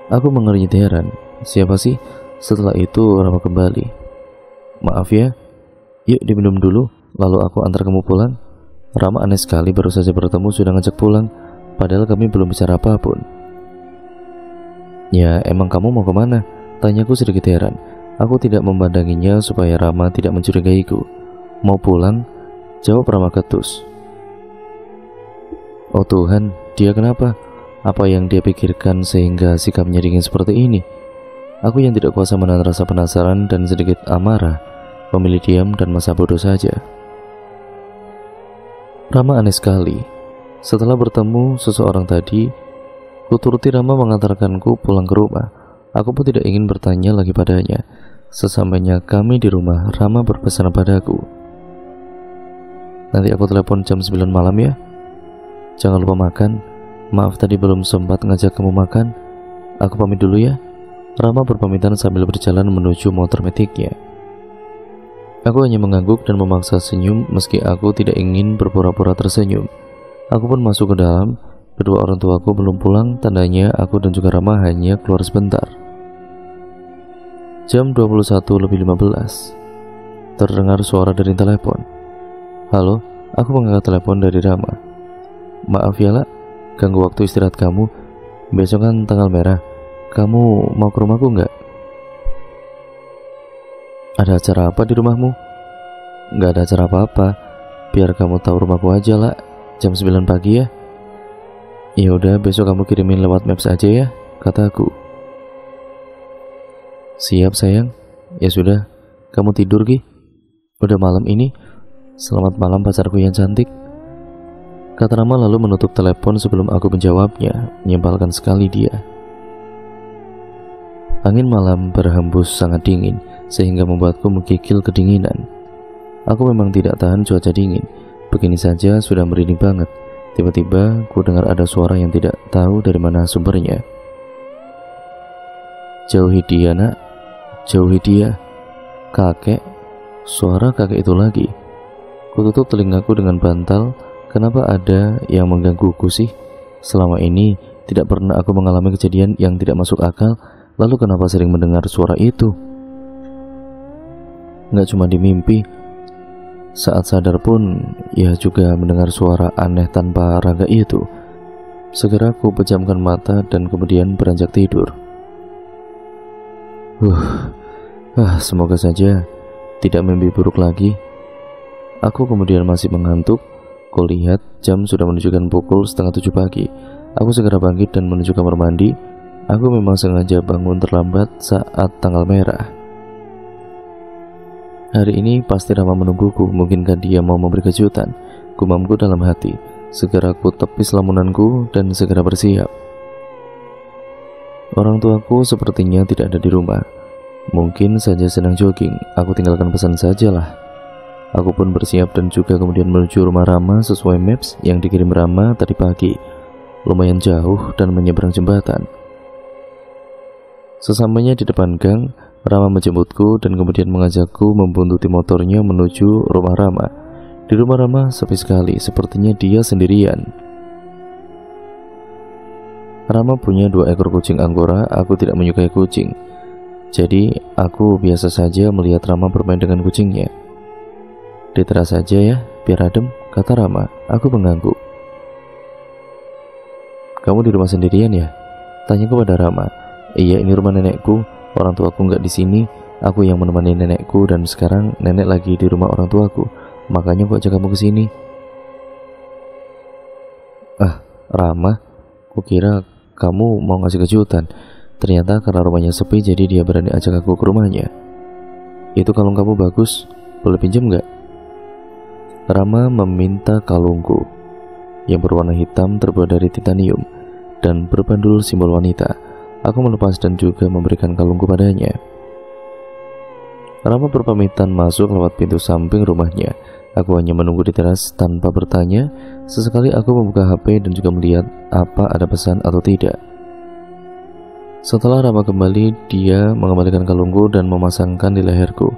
Aku mengenyit heran. Siapa sih? Setelah itu Rama kembali. "Maaf ya, yuk diminum dulu, lalu aku antar kamu pulang." Rama aneh sekali, baru saja bertemu sudah ngajak pulang, padahal kami belum bicara apapun. "Ya, emang kamu mau kemana?" tanyaku sedikit heran. Aku tidak memandanginya supaya Rama tidak mencurigaiku. "Mau pulang?" jawab Rama ketus. Oh Tuhan, dia kenapa? Apa yang dia pikirkan sehingga sikapnya dingin seperti ini? Aku yang tidak kuasa menahan rasa penasaran dan sedikit amarah, memilih diam dan masa bodoh saja. Rama aneh sekali. Setelah bertemu seseorang tadi, kuturuti Rama mengantarkanku pulang ke rumah. Aku pun tidak ingin bertanya lagi padanya. Sesampainya kami di rumah, Rama berpesan padaku, "Nanti aku telepon jam 9 malam ya." Jangan lupa makan. Maaf tadi belum sempat ngajak kamu makan. Aku pamit dulu ya. Rama berpamitan sambil berjalan menuju motor metiknya. Aku hanya mengangguk dan memaksa senyum meski aku tidak ingin berpura-pura tersenyum. Aku pun masuk ke dalam. Kedua orang tuaku belum pulang, tandanya aku dan juga Rama hanya keluar sebentar. Jam 21:15. Terdengar suara dari telepon. Halo, aku mengangkat telepon dari Rama. Maaf ya Lak, ganggu waktu istirahat kamu. Besok kan tanggal merah. Kamu mau ke rumahku nggak? Ada acara apa di rumahmu? Nggak ada acara apa-apa. Biar kamu tahu rumahku aja Lak. Jam 9 pagi ya. Ya udah, besok kamu kirimin lewat Maps aja ya, kata aku. Siap sayang. Ya sudah, kamu tidur Ki. Udah malam ini. Selamat malam pacarku yang cantik, kata Rama lalu menutup telepon sebelum aku menjawabnya. Menyebalkan sekali dia. Angin malam berhembus sangat dingin sehingga membuatku menggigil kedinginan. Aku memang tidak tahan cuaca dingin. Begini saja sudah merinding banget. Tiba-tiba ku dengar ada suara yang tidak tahu dari mana sumbernya. Jauhi dia nak, jauhi dia. Kakek, suara kakek itu lagi. Ku tutup telingaku dengan bantal. Kenapa ada yang menggangguku sih? Selama ini tidak pernah aku mengalami kejadian yang tidak masuk akal. Lalu kenapa sering mendengar suara itu? Nggak cuma di mimpi. Saat sadar pun, ya juga mendengar suara aneh tanpa raga itu. Segera aku pejamkan mata dan kemudian beranjak tidur. Semoga saja tidak mimpi buruk lagi. Aku kemudian masih mengantuk. Kulihat jam sudah menunjukkan pukul 6:30 pagi. Aku segera bangkit dan menuju kamar mandi. Aku memang sengaja bangun terlambat saat tanggal merah. Hari ini pasti Rama menungguku, mungkinkah dia mau memberi kejutan? Gumamku dalam hati. Segera ku tepis lamunanku dan segera bersiap. Orang tuaku sepertinya tidak ada di rumah. Mungkin saja sedang jogging. Aku tinggalkan pesan sajalah. Aku pun bersiap dan juga kemudian menuju rumah Rama sesuai maps yang dikirim Rama tadi pagi. Lumayan jauh dan menyeberang jembatan. Sesampainya di depan gang, Rama menjemputku dan kemudian mengajakku membuntuti motornya menuju rumah Rama. Di rumah Rama sepi sekali, sepertinya dia sendirian. Rama punya 2 ekor kucing Angora. Aku tidak menyukai kucing, jadi aku biasa saja melihat Rama bermain dengan kucingnya. Di teras saja ya, biar adem, kata Rama. Aku mengangguk. Kamu di rumah sendirian ya? Tanya kepada Rama. Iya, ini rumah nenekku. Orang tuaku nggak di sini. Aku yang menemani nenekku dan sekarang nenek lagi di rumah orang tuaku. Makanya aku ajak kamu ke sini. Rama, kukira kamu mau ngasih kejutan. Ternyata karena rumahnya sepi jadi dia berani ajak aku ke rumahnya. Itu kalung kamu bagus, boleh pinjam nggak? Rama meminta kalungku yang berwarna hitam terbuat dari titanium dan berbandul simbol wanita. Aku melepas dan juga memberikan kalungku padanya. Rama berpamitan masuk lewat pintu samping rumahnya. Aku hanya menunggu di teras tanpa bertanya. Sesekali aku membuka HP dan juga melihat apa ada pesan atau tidak. Setelah Rama kembali, dia mengembalikan kalungku dan memasangkan di leherku.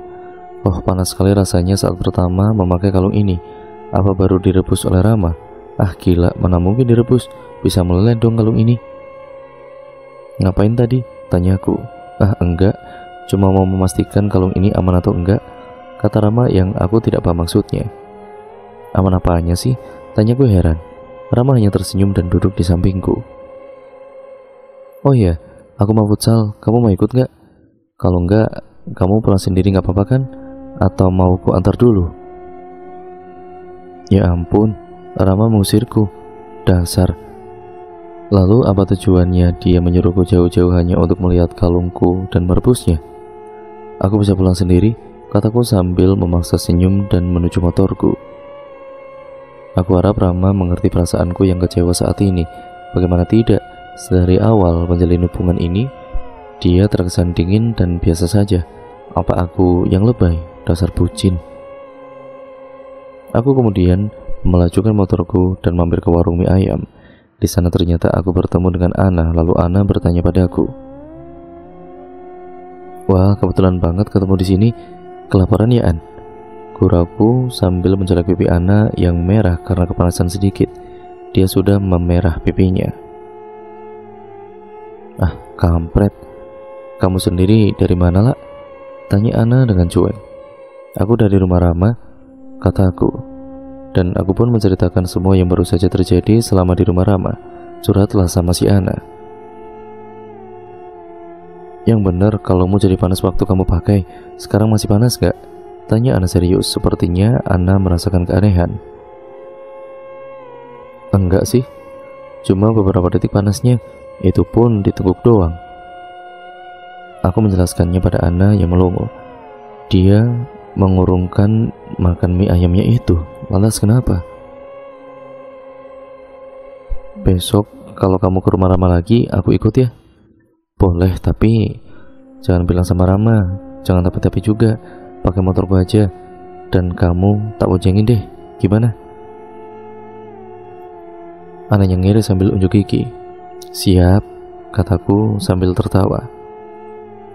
Oh, panas sekali rasanya saat pertama memakai kalung ini. Apa baru direbus oleh Rama? Gila, mana mungkin direbus. Bisa meleleh dong kalung ini. Ngapain tadi? Tanyaku. Enggak, cuma mau memastikan kalung ini aman atau enggak, kata Rama yang aku tidak paham maksudnya. Aman apanya sih? Tanyaku heran. Rama hanya tersenyum dan duduk di sampingku. Oh ya, aku mau futsal, kamu mau ikut nggak? Kalau enggak, kamu pulang sendiri nggak apa-apa kan? Atau mau ku antar dulu? Ya ampun, Rama mengusirku. Dasar. Lalu apa tujuannya dia menyuruhku jauh-jauh hanya untuk melihat kalungku dan merebusnya? Aku bisa pulang sendiri, kataku sambil memaksa senyum dan menuju motorku. Aku harap Rama mengerti perasaanku yang kecewa saat ini. Bagaimana tidak, dari awal menjalin hubungan ini, dia terkesan dingin dan biasa saja. Apa aku yang lebay? Dasar bucin. Aku kemudian melajukan motorku dan mampir ke warung mie ayam. Di sana ternyata aku bertemu dengan Ana, lalu Ana bertanya padaku, "Wah, kebetulan banget ketemu di sini. Kelaparan ya, An?" Gurauku sambil mencolek pipi Ana yang merah karena kepanasan sedikit. Dia sudah memerah pipinya. "Ah, kampret. Kamu sendiri dari mana, Lak?" tanya Ana dengan cuek. "Aku dari rumah Rama," kataku. Dan aku pun menceritakan semua yang baru saja terjadi selama di rumah Rama. Curhatlah sama si Ana. "Yang benar kalau mau jadi panas waktu kamu pakai. Sekarang masih panas gak?" tanya Ana serius. Sepertinya Ana merasakan keanehan. "Enggak sih, cuma beberapa detik panasnya, itu pun diteguk doang." Aku menjelaskannya pada Ana yang melongo. Dia mengurungkan makan mie ayamnya itu. Lantas kenapa? "Besok kalau kamu ke rumah Rama lagi, aku ikut ya." "Boleh, tapi jangan bilang sama Rama. Jangan tapi-tapi juga. Pakai motorku aja. Dan kamu tak boncengin deh. Gimana?" Ana nyengir sambil unjuk gigi. "Siap," kataku sambil tertawa.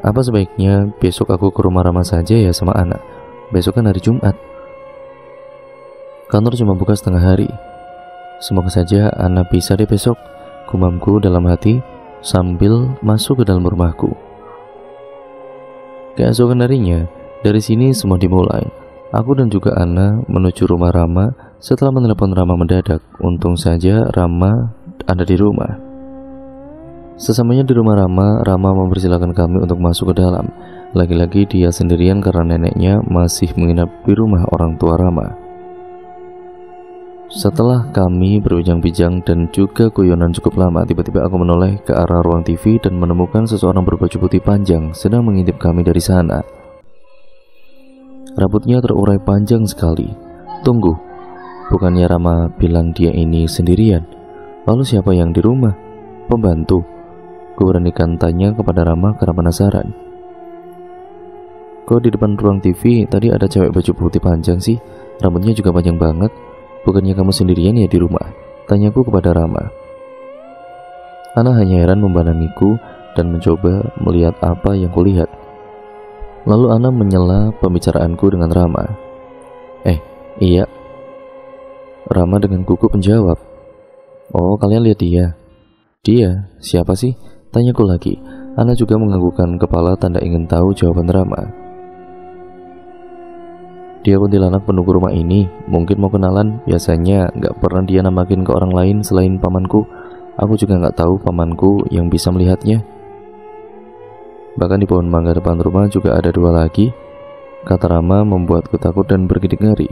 "Apa sebaiknya besok aku ke rumah Rama saja ya sama Ana? Besok kan hari Jumat. Kantor cuma buka setengah hari. Semoga saja Ana bisa deh besok," gumamku dalam hati sambil masuk ke dalam rumahku. Keesokan harinya, dari sini semua dimulai. Aku dan juga Ana menuju rumah Rama setelah menelepon Rama mendadak. Untung saja Rama ada di rumah. Sesamanya di rumah Rama mempersilahkan kami untuk masuk ke dalam. Lagi-lagi dia sendirian karena neneknya masih menginap di rumah orang tua Rama. Setelah kami berbincang-bincang dan juga guyonan cukup lama, tiba-tiba aku menoleh ke arah ruang TV dan menemukan seseorang berbaju putih panjang sedang mengintip kami dari sana. Rambutnya terurai panjang sekali. Tunggu, bukannya Rama bilang dia ini sendirian? Lalu siapa yang di rumah? Pembantu? Gue beranikan tanya kepada Rama karena penasaran. "Kok di depan ruang TV tadi ada cewek baju putih panjang sih? Rambutnya juga panjang banget. Bukannya kamu sendirian ya di rumah?" tanyaku kepada Rama. Ana hanya heran memandangiku dan mencoba melihat apa yang kulihat. Lalu Ana menyela pembicaraanku dengan Rama. Iya." Rama dengan gugup menjawab. "Oh, kalian lihat dia?" "Dia? Siapa sih?" tanyaku lagi. Ana juga menganggukkan kepala tanda ingin tahu jawaban Rama. "Dia kuntilanak penunggu rumah ini. Mungkin mau kenalan. Biasanya gak pernah dia namakin ke orang lain selain pamanku. Aku juga gak tahu pamanku yang bisa melihatnya. Bahkan di pohon mangga depan rumah juga ada 2 lagi," kata Rama membuatku takut dan bergidik ngeri.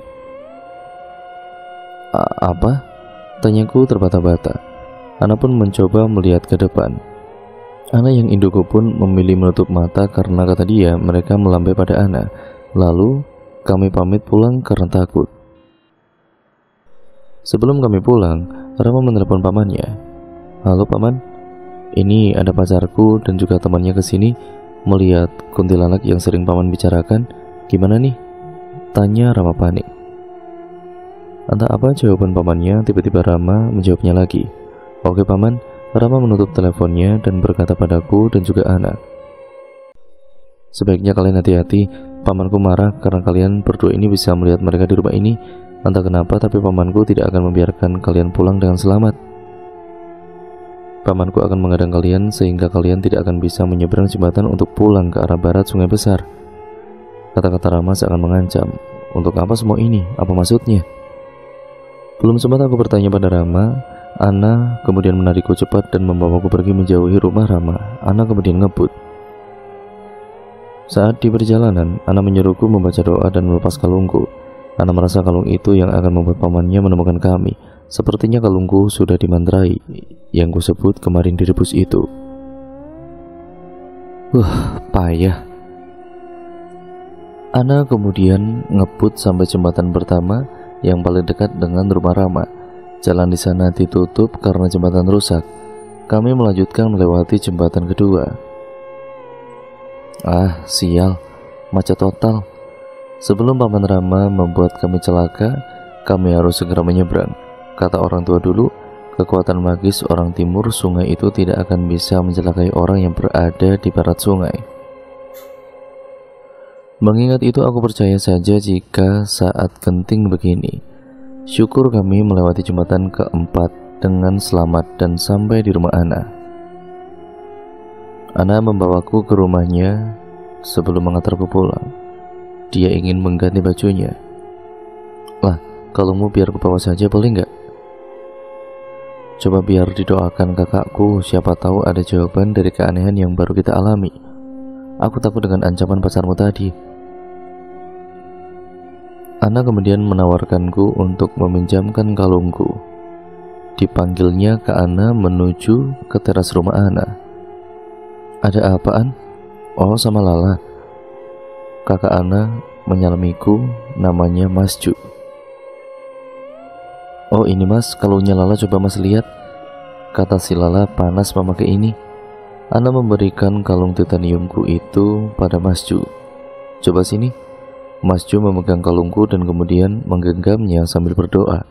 "Apa?" tanyaku terbata-bata. Ana pun mencoba melihat ke depan. Ana yang induku pun memilih menutup mata karena kata dia mereka melambai pada Ana. Lalu kami pamit pulang karena takut. Sebelum kami pulang, Rama menelepon pamannya. "Halo paman, ini ada pacarku dan juga temannya kesini melihat kuntilanak yang sering paman bicarakan. Gimana nih?" tanya Rama panik. Entah apa jawaban pamannya, tiba-tiba Rama menjawabnya lagi. "Oke paman." Rama menutup teleponnya dan berkata padaku dan juga Ana, "Sebaiknya kalian hati-hati. Pamanku marah karena kalian berdua ini bisa melihat mereka di rumah ini. Entah kenapa tapi pamanku tidak akan membiarkan kalian pulang dengan selamat. Pamanku akan mengadang kalian sehingga kalian tidak akan bisa menyeberang jembatan untuk pulang ke arah barat Sungai Besar." Kata-kata Rama seakan mengancam. Untuk apa semua ini? Apa maksudnya? Belum sempat aku bertanya pada Rama, Ana kemudian menarikku cepat dan membawaku pergi menjauhi rumah Rama. Ana kemudian ngebut. Saat di perjalanan, Ana menyuruhku membaca doa dan melepas kalungku. Ana merasa kalung itu yang akan membuat pamannya menemukan kami. Sepertinya kalungku sudah dimantrai, yang kusebut kemarin direbus itu. Payah. Ana kemudian ngebut sampai jembatan pertama yang paling dekat dengan rumah Rama. Jalan di sana ditutup karena jembatan rusak. Kami melanjutkan melewati jembatan kedua. Sial, macet total. Sebelum paman Rama membuat kami celaka, Kami harus segera menyeberang. Kata orang tua dulu, kekuatan magis orang timur sungai itu tidak akan bisa mencelakai orang yang berada di barat sungai. Mengingat itu aku percaya saja jika saat genting begini. Syukur kami melewati jembatan keempat dengan selamat dan sampai di rumah Ana. Ana membawaku ke rumahnya sebelum mengantarku pulang. Dia ingin mengganti bajunya. Lah, kalungmu biar ku bawa saja boleh nggak? Coba biar didoakan kakakku, siapa tahu ada jawaban dari keanehan yang baru kita alami. Aku takut dengan ancaman pacarmu tadi. Ana kemudian menawarkanku untuk meminjamkan kalungku. Dipanggilnya ke Ana menuju ke teras rumah Ana. Ada apaan? Oh, sama Lala. Kakak Ana menyalamiku, namanya Mas Ju. Oh ini mas, kalungnya Lala, coba mas lihat. Kata si Lala panas memakai ini. Ana memberikan kalung titaniumku itu pada Mas Ju. Coba sini. Mas Ju memegang kalungku dan kemudian menggenggamnya sambil berdoa.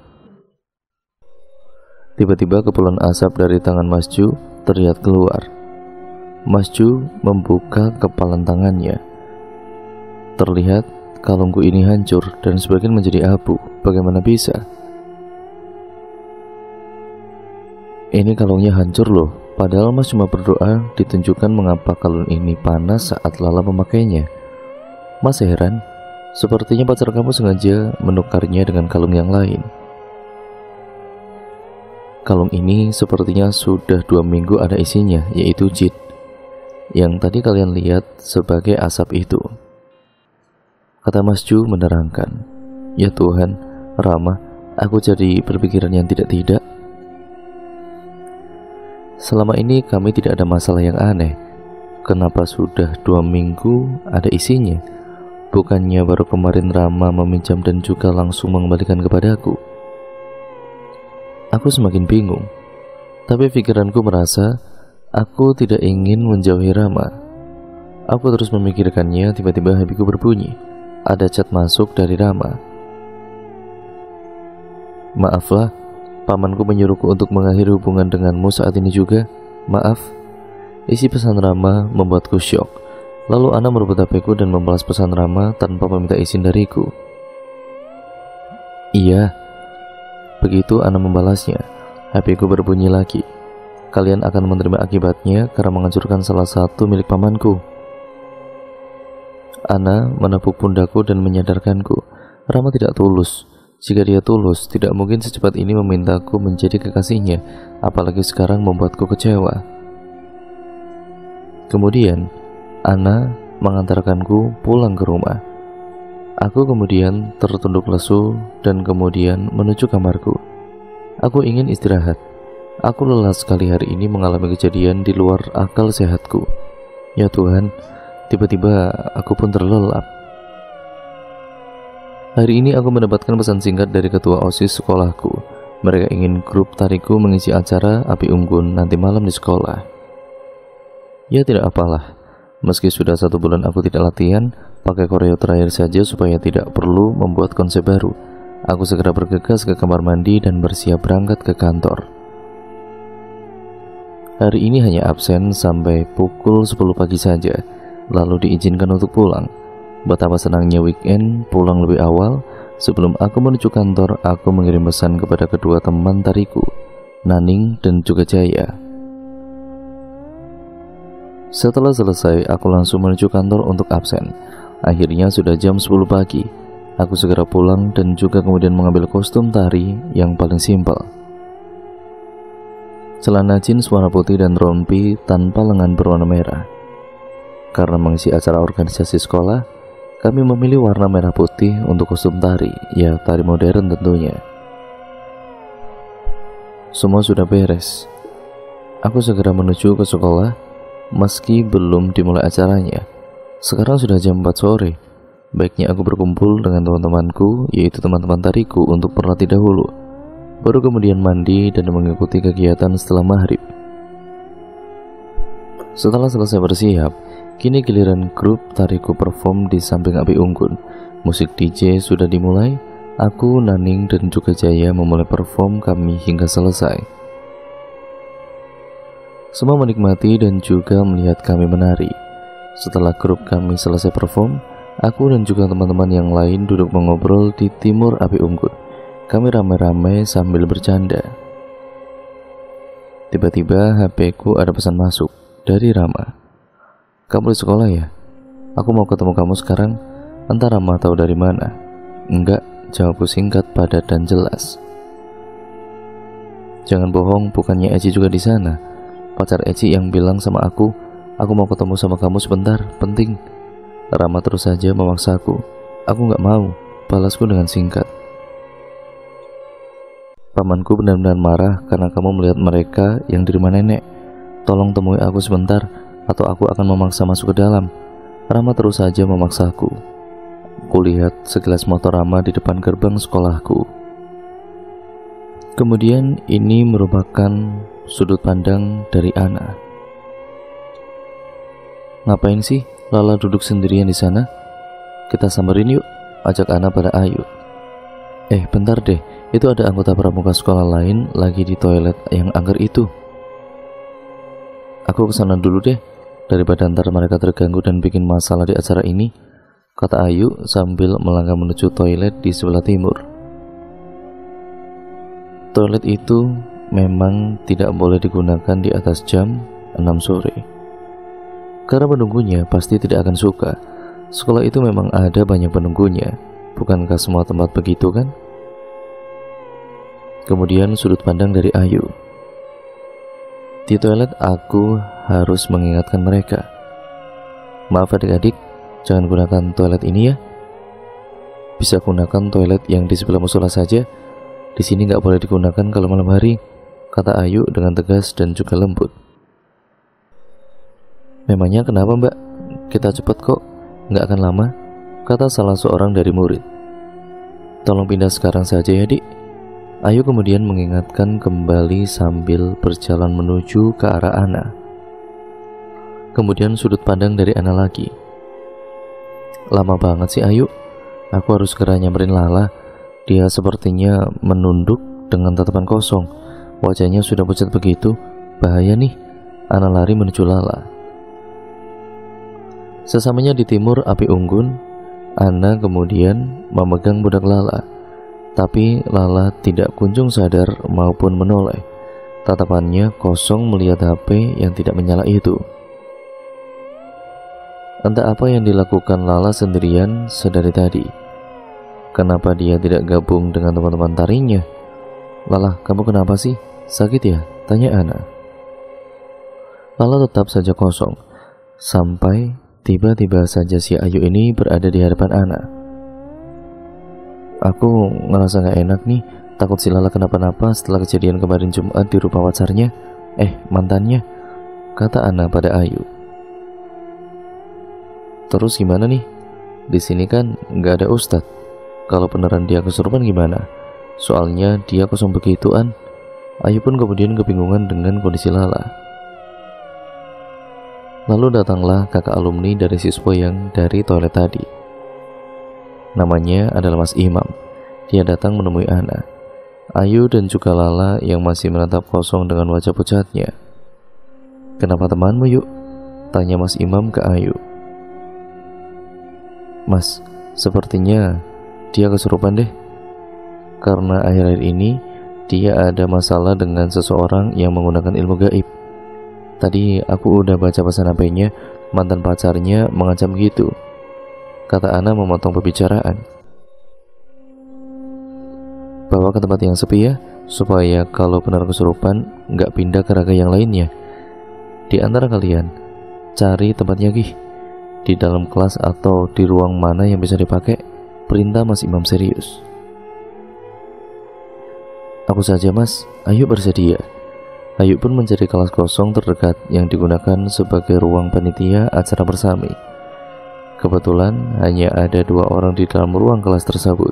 Tiba-tiba kepulan asap dari tangan Mas Ju terlihat keluar. Mas Ju membuka kepalan tangannya. Terlihat kalungku ini hancur dan sebagian menjadi abu. Bagaimana bisa? Ini kalungnya hancur loh. Padahal mas cuma berdoa ditunjukkan mengapa kalung ini panas saat Lala memakainya. Mas heran, sepertinya pacar kamu sengaja menukarnya dengan kalung yang lain. Kalung ini sepertinya sudah 2 minggu ada isinya, yaitu jin yang tadi kalian lihat sebagai asap itu. Kata Mas Ju menerangkan. Ya Tuhan, Rama, aku jadi berpikiran yang tidak-tidak. Selama ini kami tidak ada masalah yang aneh. Kenapa sudah 2 minggu ada isinya? Bukannya baru kemarin Rama meminjam dan juga langsung mengembalikan kepadaku. Aku semakin bingung. Tapi pikiranku merasa aku tidak ingin menjauhi Rama. Aku terus memikirkannya, tiba-tiba HP-ku berbunyi. Ada chat masuk dari Rama. Maaflah, pamanku menyuruhku untuk mengakhiri hubungan denganmu saat ini juga. Maaf. Isi pesan Rama membuatku syok. Lalu Ana merebut HP-ku dan membalas pesan Rama tanpa meminta izin dariku. Iya. Begitu Ana membalasnya, HP-ku berbunyi lagi. Kalian akan menerima akibatnya karena menghancurkan salah satu milik pamanku. Ana menepuk pundakku dan menyadarkanku, Rama tidak tulus. Jika dia tulus, tidak mungkin secepat ini memintaku menjadi kekasihnya, apalagi sekarang membuatku kecewa. Kemudian, Ana mengantarkanku pulang ke rumah. Aku kemudian tertunduk lesu dan kemudian menuju kamarku. Aku ingin istirahat. Aku lelah sekali hari ini mengalami kejadian di luar akal sehatku. Ya Tuhan, tiba-tiba aku pun terlelap. Hari ini aku mendapatkan pesan singkat dari ketua OSIS sekolahku. Mereka ingin grup tariku mengisi acara api unggun nanti malam di sekolah. Ya tidak apalah, meski sudah 1 bulan aku tidak latihan, pakai koreo terakhir saja supaya tidak perlu membuat konsep baru. Aku segera bergegas ke kamar mandi dan bersiap berangkat ke kantor. Hari ini hanya absen sampai pukul 10 pagi saja, lalu diizinkan untuk pulang. Betapa senangnya weekend pulang lebih awal. Sebelum aku menuju kantor, aku mengirim pesan kepada kedua teman tariku, Naning dan juga Jaya. Setelah selesai, aku langsung menuju kantor untuk absen. Akhirnya sudah jam 10 pagi. Aku segera pulang dan juga kemudian mengambil kostum tari yang paling simpel. Celana jeans warna putih dan rompi tanpa lengan berwarna merah. Karena mengisi acara organisasi sekolah, kami memilih warna merah putih untuk kostum tari, ya tari modern tentunya. Semua sudah beres. Aku segera menuju ke sekolah, meski belum dimulai acaranya. Sekarang sudah jam 4 sore. Baiknya aku berkumpul dengan teman-temanku, yaitu teman-teman tariku, untuk berlatih dahulu. Baru kemudian mandi dan mengikuti kegiatan setelah maghrib. Setelah selesai bersiap, kini giliran grup tariku perform di samping api unggun. Musik DJ sudah dimulai. Aku, Naning, dan juga Jaya memulai perform kami hingga selesai. Semua menikmati dan juga melihat kami menari. Setelah grup kami selesai perform, aku dan juga teman-teman yang lain duduk mengobrol di timur api unggun. Kami ramai-ramai sambil bercanda. Tiba-tiba HP ku ada pesan masuk dari Rama. "Kamu di sekolah ya? Aku mau ketemu kamu sekarang." Entah Rama tahu dari mana. "Enggak," jawabku singkat, padat dan jelas. "Jangan bohong, bukannya Eci juga di sana?" Pacar Eci yang bilang sama aku mau ketemu sama kamu sebentar, penting." Rama terus saja memaksaku. "Aku nggak mau," balasku dengan singkat. "Pamanku benar-benar marah karena kamu melihat mereka yang di rumah nenek. Tolong temui aku sebentar, atau aku akan memaksa masuk ke dalam." Rama terus saja memaksaku. Kulihat sekilas motor Rama di depan gerbang sekolahku. Kemudian ini merupakan sudut pandang dari Ana. "Ngapain sih Lala duduk sendirian di sana? Kita samperin yuk," ajak Ana pada Ayu. Bentar deh, itu ada anggota pramuka sekolah lain lagi di toilet yang angker itu. Aku kesana dulu deh, daripada ntar mereka terganggu dan bikin masalah di acara ini," kata Ayu sambil melangkah menuju toilet di sebelah timur. Toilet itu memang tidak boleh digunakan di atas jam 6 sore. Karena penunggunya pasti tidak akan suka. Sekolah itu memang ada banyak penunggunya. Bukankah semua tempat begitu kan? Kemudian sudut pandang dari Ayu. Di toilet aku harus mengingatkan mereka. "Maaf adik-adik, jangan gunakan toilet ini ya. Bisa gunakan toilet yang di sebelah musola saja. Di sini nggak boleh digunakan kalau malam hari," kata Ayu dengan tegas dan juga lembut. "Memangnya kenapa mbak? Kita cepet kok, nggak akan lama," kata salah seorang dari murid. "Tolong pindah sekarang saja ya dik." Ayu kemudian mengingatkan kembali sambil berjalan menuju ke arah Ana. Kemudian sudut pandang dari Ana lagi. "Lama banget sih Ayu, aku harus segera nyamperin Lala. Dia sepertinya menunduk dengan tatapan kosong. Wajahnya sudah pucat begitu, bahaya nih." Ana lari menuju Lala. Sesamanya di timur api unggun, Ana kemudian memegang budak Lala. Tapi Lala tidak kunjung sadar maupun menoleh. Tatapannya kosong melihat HP yang tidak menyala itu. Entah apa yang dilakukan Lala sendirian sedari tadi. Kenapa dia tidak gabung dengan teman-teman tarinya? "Lala, kamu kenapa sih? Sakit ya?" tanya Ana. Lala tetap saja kosong. Sampai tiba-tiba saja si Ayu ini berada di hadapan Ana. "Aku ngerasa gak enak nih, takut si Lala kenapa-napa setelah kejadian kemarin Jumat di rumah pacarnya, mantannya," kata Ana pada Ayu. "Terus gimana nih? Di sini kan gak ada Ustadz. Kalau beneran dia kesurupan gimana? Soalnya dia kosong begituan." Ayu pun kemudian kebingungan dengan kondisi Lala. Lalu datanglah kakak alumni dari siswa yang dari toilet tadi. Namanya adalah Mas Imam. Dia datang menemui Ana, Ayu dan juga Lala yang masih menatap kosong dengan wajah pucatnya. "Kenapa temanmu yuk?" tanya Mas Imam ke Ayu. "Mas, sepertinya dia kesurupan deh. Karena akhir-akhir ini dia ada masalah dengan seseorang yang menggunakan ilmu gaib. Tadi aku udah baca pesan HP-nya, mantan pacarnya mengancam gitu," kata Ana memotong pembicaraan. "Bawa ke tempat yang sepi ya, supaya kalau benar kesurupan nggak pindah ke raga yang lainnya. Di antara kalian, cari tempatnya Gih. Di dalam kelas atau di ruang mana yang bisa dipakai," perintah Mas Imam serius. "Aku saja Mas," Ayu bersedia. Ayu pun mencari kelas kosong terdekat yang digunakan sebagai ruang panitia acara bersami. Kebetulan hanya ada 2 orang di dalam ruang kelas tersebut.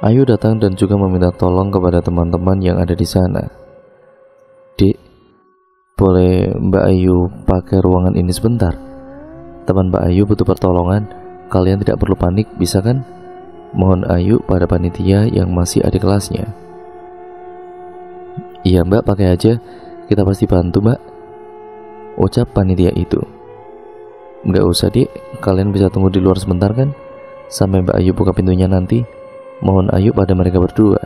Ayu datang dan juga meminta tolong kepada teman-teman yang ada di sana. "Dek, boleh Mbak Ayu pakai ruangan ini sebentar? Teman Mbak Ayu butuh pertolongan. Kalian tidak perlu panik, bisa kan? Mohon Ayu pada panitia yang masih adik kelasnya. Iya mbak, pakai aja, kita pasti bantu mbak, ucap panitia itu. Nggak usah dik, kalian bisa tunggu di luar sebentar kan, sampai mbak Ayu buka pintunya nanti. Mohon Ayu pada mereka berdua.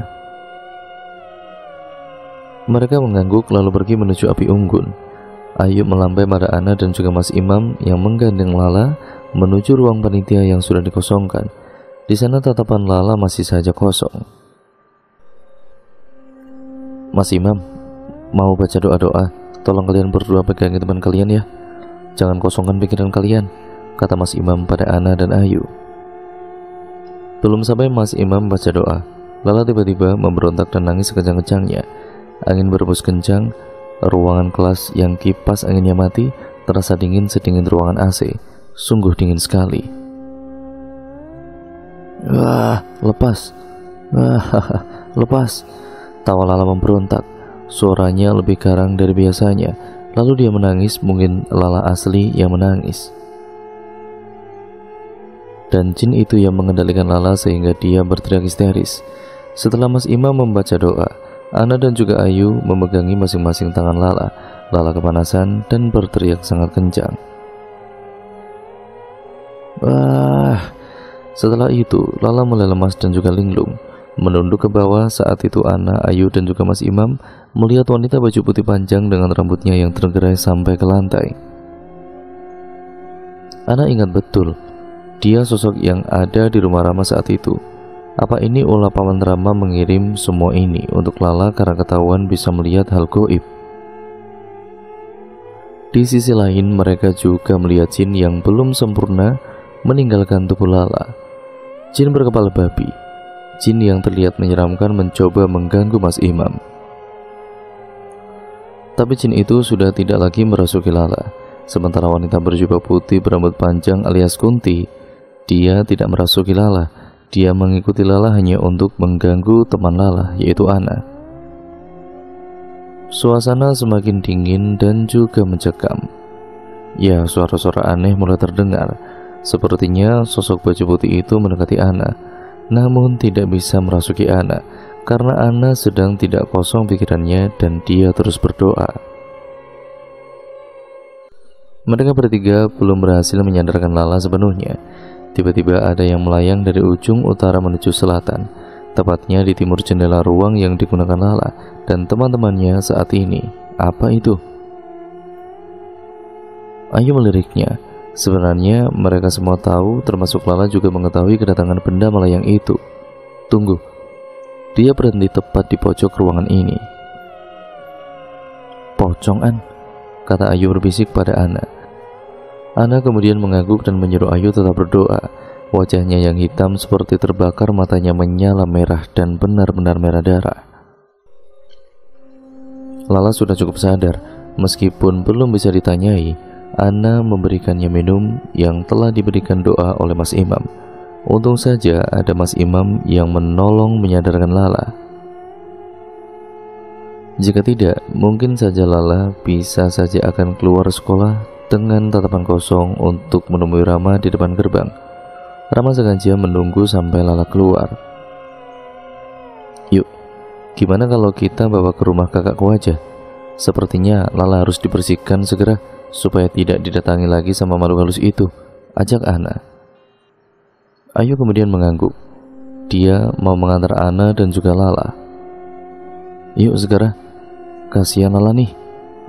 Mereka mengangguk lalu pergi menuju api unggun. Ayu melambai pada Ana dan juga Mas Imam yang menggandeng Lala menuju ruang panitia yang sudah dikosongkan. Di sana tatapan Lala masih saja kosong. Mas Imam, mau baca doa-doa, tolong kalian berdua pegangi teman kalian ya. Jangan kosongkan pikiran kalian, kata Mas Imam pada Ana dan Ayu. Belum sampai Mas Imam baca doa, Lala tiba-tiba memberontak dan nangis sekencang-kencangnya. Angin berhembus kencang, ruangan kelas yang kipas anginnya mati terasa dingin sedingin ruangan AC. Sungguh dingin sekali. Wah, lepas. Wah, lepas. Tawa Lala memberontak. Suaranya lebih garang dari biasanya. Lalu dia menangis, mungkin Lala asli yang menangis. Dan jin itu yang mengendalikan Lala sehingga dia berteriak histeris. Setelah Mas Imam membaca doa, Ana dan juga Ayu memegangi masing-masing tangan Lala. Lala kepanasan dan berteriak sangat kencang. Wah. Setelah itu Lala mulai lemas dan juga linglung. Menunduk ke bawah. Saat itu Ana, Ayu dan juga Mas Imam melihat wanita baju putih panjang dengan rambutnya yang tergerai sampai ke lantai. Ana ingat betul, dia sosok yang ada di rumah Rama saat itu. Apa ini ulah Paman Rama mengirim semua ini untuk Lala karena ketahuan bisa melihat hal gaib? Di sisi lain mereka juga melihat jin yang belum sempurna meninggalkan tubuh Lala. Jin berkepala babi, jin yang terlihat menyeramkan mencoba mengganggu Mas Imam. Tapi jin itu sudah tidak lagi merasuki Lala. Sementara wanita berjubah putih berambut panjang alias Kunti, dia tidak merasuki Lala. Dia mengikuti Lala hanya untuk mengganggu teman Lala, yaitu Ana. Suasana semakin dingin dan juga mencekam. Ya, suara-suara aneh mulai terdengar. Sepertinya sosok baju putih itu mendekati Ana, namun tidak bisa merasuki Ana karena Ana sedang tidak kosong pikirannya dan dia terus berdoa. Mereka bertiga belum berhasil menyadarkan Lala sepenuhnya. Tiba-tiba ada yang melayang dari ujung utara menuju selatan, tepatnya di timur jendela ruang yang digunakan Lala dan teman-temannya saat ini. Apa itu? Ayu meliriknya. Sebenarnya mereka semua tahu, termasuk Lala juga mengetahui kedatangan benda melayang itu. Tunggu. Dia berhenti tepat di pojok ruangan ini. Pocongan, kata Ayu berbisik pada Ana. Ana kemudian mengangguk dan menyuruh Ayu tetap berdoa. Wajahnya yang hitam seperti terbakar, matanya menyala merah dan benar-benar merah darah. Lala sudah cukup sadar, meskipun belum bisa ditanyai. Ana memberikannya minum yang telah diberikan doa oleh Mas Imam. Untung saja ada Mas Imam yang menolong menyadarkan Lala. Jika tidak, mungkin saja Lala bisa saja akan keluar sekolah dengan tatapan kosong untuk menemui Rama di depan gerbang. Rama sengaja menunggu sampai Lala keluar. Yuk, gimana kalau kita bawa ke rumah kakakku aja? Sepertinya Lala harus dibersihkan segera supaya tidak didatangi lagi sama makhluk halus itu, ajak Ana. Ayu kemudian mengangguk. Dia mau mengantar Ana dan juga Lala. Yuk segera, kasihan Lala nih,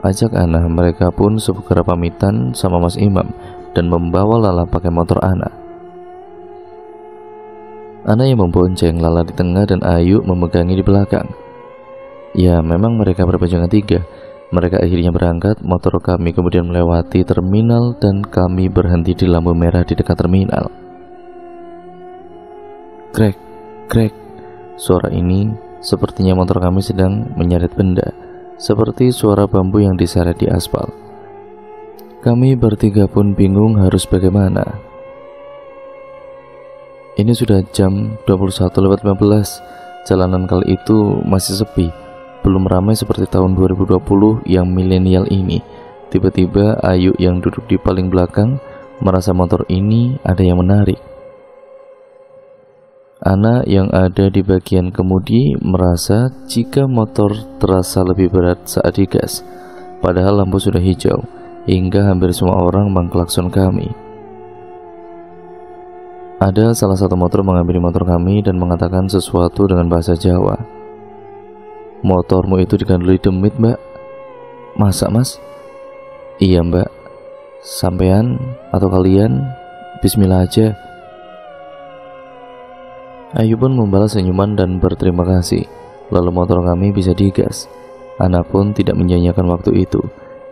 ajak Ana. Mereka pun segera pamitan sama Mas Imam dan membawa Lala pakai motor Ana. Ana yang membonceng, Lala di tengah dan Ayu memegangi di belakang. Ya, memang mereka berpajangan tiga. Mereka akhirnya berangkat. Motor kami kemudian melewati terminal dan kami berhenti di lampu merah di dekat terminal. Krek, krek. Suara ini sepertinya motor kami sedang menyeret benda, seperti suara bambu yang diseret di aspal. Kami bertiga pun bingung harus bagaimana. Ini sudah jam 21:15. Jalanan kali itu masih sepi, belum ramai seperti tahun 2020 yang milenial ini. Tiba-tiba Ayu yang duduk di paling belakang merasa motor ini ada yang menarik. Ana yang ada di bagian kemudi merasa jika motor terasa lebih berat saat digas, padahal lampu sudah hijau, hingga hampir semua orang mengklakson kami. Ada salah satu motor menghampiri motor kami dan mengatakan sesuatu dengan bahasa Jawa. "Motormu itu digandrungi demit, Mbak." "Masa, Mas?" "Iya, Mbak. Sampean atau kalian bismillah aja." Ayu pun membalas senyuman dan berterima kasih. Lalu motor kami bisa digas. Ana pun tidak menyanyiakan waktu itu.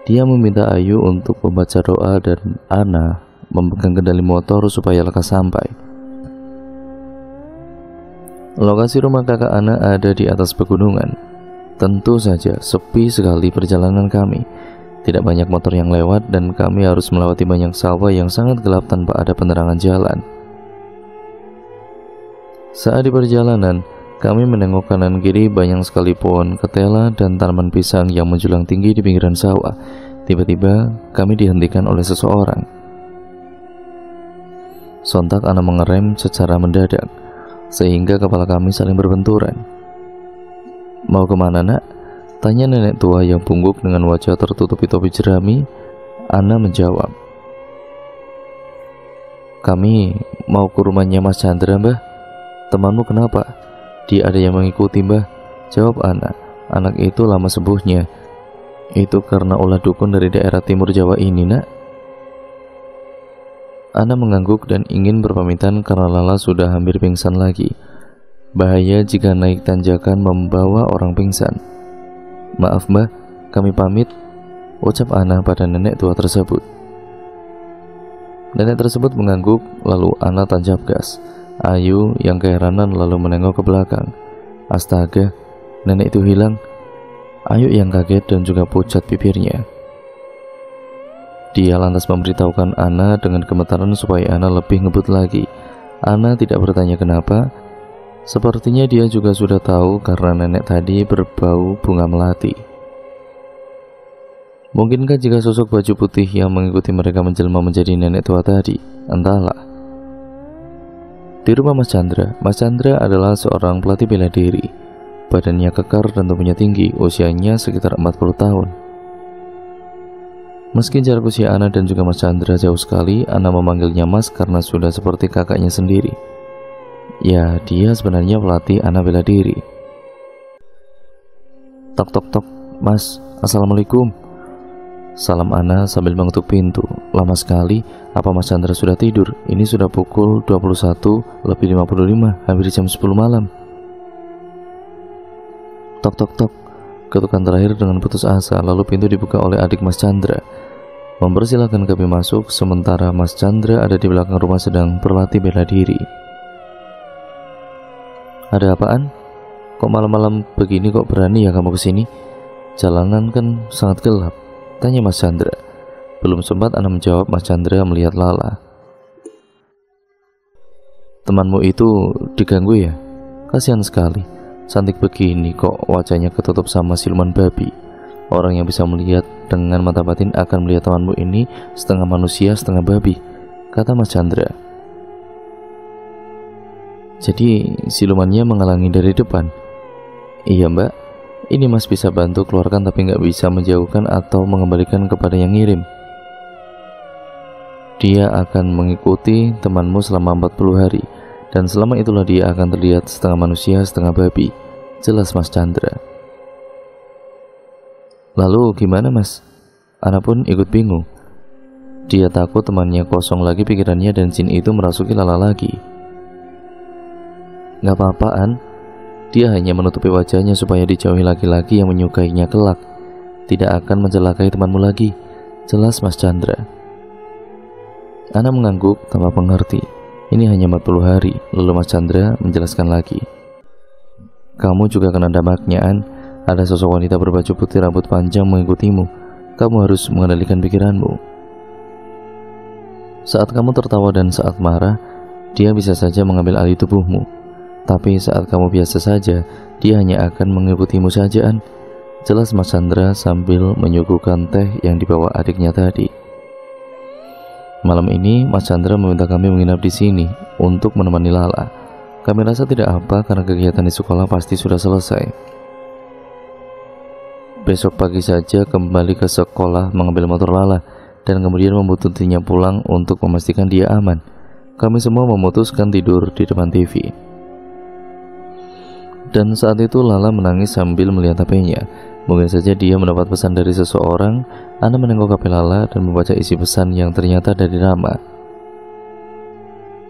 Dia meminta Ayu untuk membaca doa dan Ana memegang kendali motor supaya lekas sampai. Lokasi rumah kakak Ana ada di atas pegunungan. Tentu saja sepi sekali perjalanan kami. Tidak banyak motor yang lewat dan kami harus melewati banyak sawah yang sangat gelap tanpa ada penerangan jalan. Saat di perjalanan, kami menengok kanan kiri banyak sekali pohon ketela dan tanaman pisang yang menjulang tinggi di pinggiran sawah. Tiba-tiba kami dihentikan oleh seseorang. Sontak Ana mengerem secara mendadak, sehingga kepala kami saling berbenturan. "Mau kemana, Nak?" tanya nenek tua yang bungkuk dengan wajah tertutupi topi jerami. Ana menjawab, "Kami mau ke rumahnya Mas Chandra, Mbah." "Temanmu kenapa?" "Dia ada yang mengikuti, Mbah," jawab Ana. "Anak itu lama sembuhnya." "Itu karena ulah dukun dari daerah timur Jawa ini, Nak." Ana mengangguk dan ingin berpamitan karena Lala sudah hampir pingsan lagi. Bahaya jika naik tanjakan membawa orang pingsan. "Maaf, Mbah, kami pamit," ucap Ana pada nenek tua tersebut. Nenek tersebut mengangguk, lalu Ana tancap gas. Ayu yang keheranan lalu menengok ke belakang. Astaga, nenek itu hilang. Ayu yang kaget dan juga pucat bibirnya. Dia lantas memberitahukan Ana dengan gemetaran supaya Ana lebih ngebut lagi. Ana tidak bertanya kenapa. Sepertinya dia juga sudah tahu karena nenek tadi berbau bunga melati. Mungkinkah jika sosok baju putih yang mengikuti mereka menjelma menjadi nenek tua tadi? Entahlah. Di rumah Mas Chandra adalah seorang pelatih bela diri. Badannya kekar dan tubuhnya tinggi, usianya sekitar 40 tahun. Meski jarak usia Ana dan juga Mas Chandra jauh sekali, Ana memanggilnya Mas karena sudah seperti kakaknya sendiri. Ya, dia sebenarnya pelatih Ana bela diri. "Tok tok tok, Mas, Assalamualaikum." Salam Ana sambil mengetuk pintu. "Lama sekali, apa Mas Chandra sudah tidur? Ini sudah pukul 21:55, hampir jam 10 malam." Tok tok tok, ketukan terakhir dengan putus asa, lalu pintu dibuka oleh adik Mas Chandra. Mempersilahkan kami masuk, sementara Mas Chandra ada di belakang rumah sedang berlatih bela diri. "Ada apaan? Kok malam-malam begini kok berani ya kamu kesini? Jalanan kan sangat gelap," tanya Mas Chandra. Belum sempat Ana menjawab, Mas Chandra melihat Lala. "Temanmu itu diganggu ya? Kasihan sekali. Cantik begini kok wajahnya ketutup sama siluman babi. Orang yang bisa melihat dengan mata batin akan melihat temanmu ini setengah manusia setengah babi," kata Mas Chandra. "Jadi silumannya menghalangi dari depan?" "Iya, Mbak. Ini Mas bisa bantu keluarkan tapi nggak bisa menjauhkan atau mengembalikan kepada yang ngirim. Dia akan mengikuti temanmu selama 40 hari dan selama itulah dia akan terlihat setengah manusia setengah babi," jelas Mas Chandra. "Lalu gimana, Mas?" Ana pun ikut bingung. Dia takut temannya kosong lagi pikirannya dan jin itu merasuki Lala lagi. "Nggak apa-apaan. Dia hanya menutupi wajahnya supaya dijauhi laki-laki yang menyukainya kelak. Tidak akan mencelakai temanmu lagi," jelas Mas Chandra. Ana mengangguk tanpa mengerti. Ini hanya 40 hari, lalu Mas Chandra menjelaskan lagi. "Kamu juga kena dampaknya, An. Ada sosok wanita berbaju putih rambut panjang mengikutimu. Kamu harus mengendalikan pikiranmu. Saat kamu tertawa dan saat marah, dia bisa saja mengambil alih tubuhmu. Tapi saat kamu biasa saja, dia hanya akan mengikutimu saja, An," jelas Mas Chandra sambil menyuguhkan teh yang dibawa adiknya tadi. Malam ini Mas Chandra meminta kami menginap di sini untuk menemani Lala. Kami rasa tidak apa karena kegiatan di sekolah pasti sudah selesai. Besok pagi saja kembali ke sekolah mengambil motor Lala dan kemudian membuntutinya pulang untuk memastikan dia aman. Kami semua memutuskan tidur di depan TV. Dan saat itu Lala menangis sambil melihat HP-nya. Mungkin saja dia mendapat pesan dari seseorang. Ana menengok HP Lala dan membaca isi pesan yang ternyata dari Rama.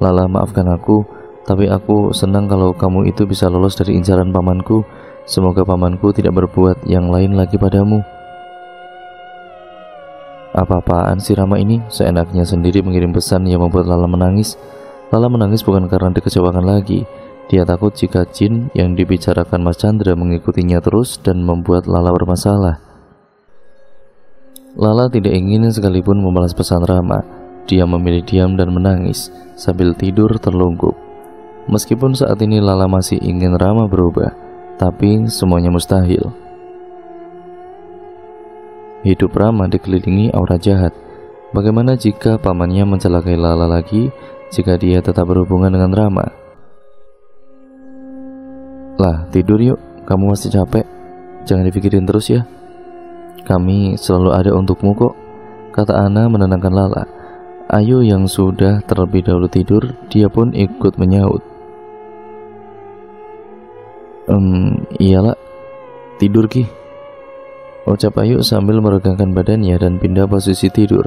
Lala, maafkan aku, tapi aku senang kalau kamu itu bisa lolos dari incaran pamanku. Semoga pamanku tidak berbuat yang lain lagi padamu. Apa-apaan si Rama ini? Seenaknya sendiri mengirim pesan yang membuat Lala menangis. Lala menangis bukan karena dikecewakan lagi. Dia takut jika jin yang dibicarakan Mas Chandra mengikutinya terus dan membuat Lala bermasalah. Lala tidak ingin sekalipun membalas pesan Rama. Dia memilih diam dan menangis sambil tidur terlungkup. Meskipun saat ini Lala masih ingin Rama berubah, tapi semuanya mustahil. Hidup Rama dikelilingi aura jahat. Bagaimana jika pamannya mencelakai Lala lagi jika dia tetap berhubungan dengan Rama? Lah, tidur yuk, kamu masih capek. Jangan dipikirin terus ya. Kami selalu ada untukmu kok, kata Ana menenangkan Lala. Ayu yang sudah terlebih dahulu tidur, dia pun ikut menyaut. Iyalah, tidur Ki, ucap Ayu sambil meregangkan badannya dan pindah posisi tidur.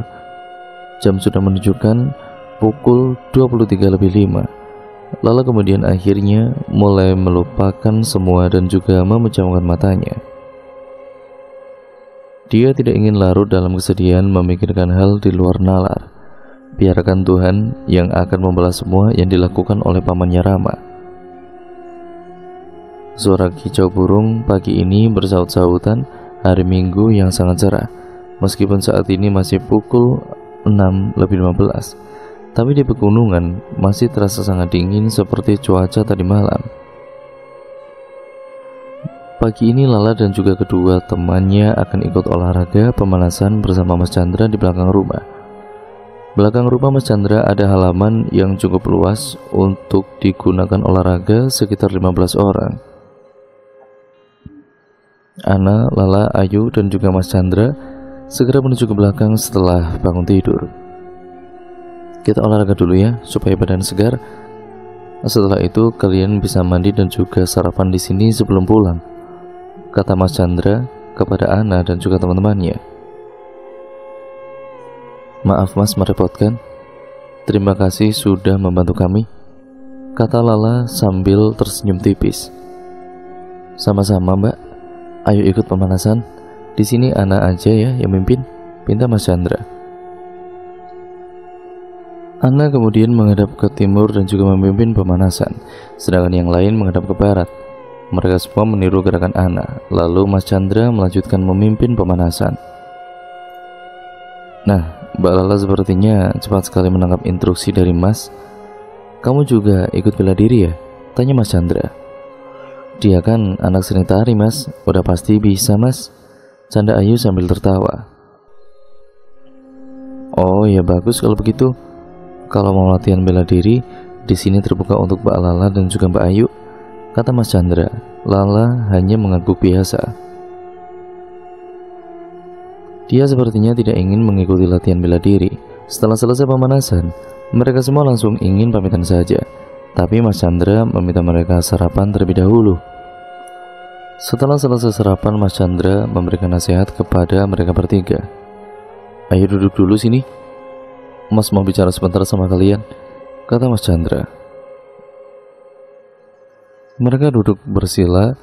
Jam sudah menunjukkan pukul 23:05. Lala kemudian akhirnya mulai melupakan semua dan juga memejamkan matanya. Dia tidak ingin larut dalam kesedihan memikirkan hal di luar nalar. Biarkan Tuhan yang akan membalas semua yang dilakukan oleh pamannya Rama. Suara kicau burung pagi ini bersaut-sautan hari Minggu yang sangat cerah. Meskipun saat ini masih pukul 6:15. Tapi di pegunungan masih terasa sangat dingin seperti cuaca tadi malam. Pagi ini Lala dan juga kedua temannya akan ikut olahraga pemanasan bersama Mas Chandra di belakang rumah. Belakang rumah Mas Chandra ada halaman yang cukup luas untuk digunakan olahraga sekitar 15 orang. Ana, Lala, Ayu, dan juga Mas Chandra segera menuju ke belakang setelah bangun tidur. Kita olahraga dulu ya, supaya badan segar. Setelah itu kalian bisa mandi dan juga sarapan di sini sebelum pulang, kata Mas Chandra kepada Ana dan juga teman-temannya. Maaf Mas merepotkan. Terima kasih sudah membantu kami, kata Lala sambil tersenyum tipis. Sama-sama Mbak. Ayo ikut pemanasan. Di sini Ana aja ya yang mimpin, pinta Mas Chandra. Ana kemudian menghadap ke timur dan juga memimpin pemanasan, sedangkan yang lain menghadap ke barat. Mereka semua meniru gerakan Ana, lalu Mas Chandra melanjutkan memimpin pemanasan. Nah, Mbak Lala sepertinya cepat sekali menangkap instruksi dari Mas. Kamu juga ikut bela diri ya? Tanya Mas Chandra. Dia kan anak sering tari Mas, udah pasti bisa Mas, canda Ayu sambil tertawa. Oh ya bagus kalau begitu. Kalau mau latihan bela diri, di sini terbuka untuk Mbak Lala dan juga Mbak Ayu, kata Mas Chandra. Lala hanya mengangguk biasa. Dia sepertinya tidak ingin mengikuti latihan bela diri. Setelah selesai pemanasan, mereka semua langsung ingin pamitan saja. Tapi Mas Chandra meminta mereka sarapan terlebih dahulu. Setelah selesai sarapan, Mas Chandra memberikan nasihat kepada mereka bertiga. Ayo duduk dulu sini, Mas mau bicara sebentar sama kalian, kata Mas Chandra. Mereka duduk bersila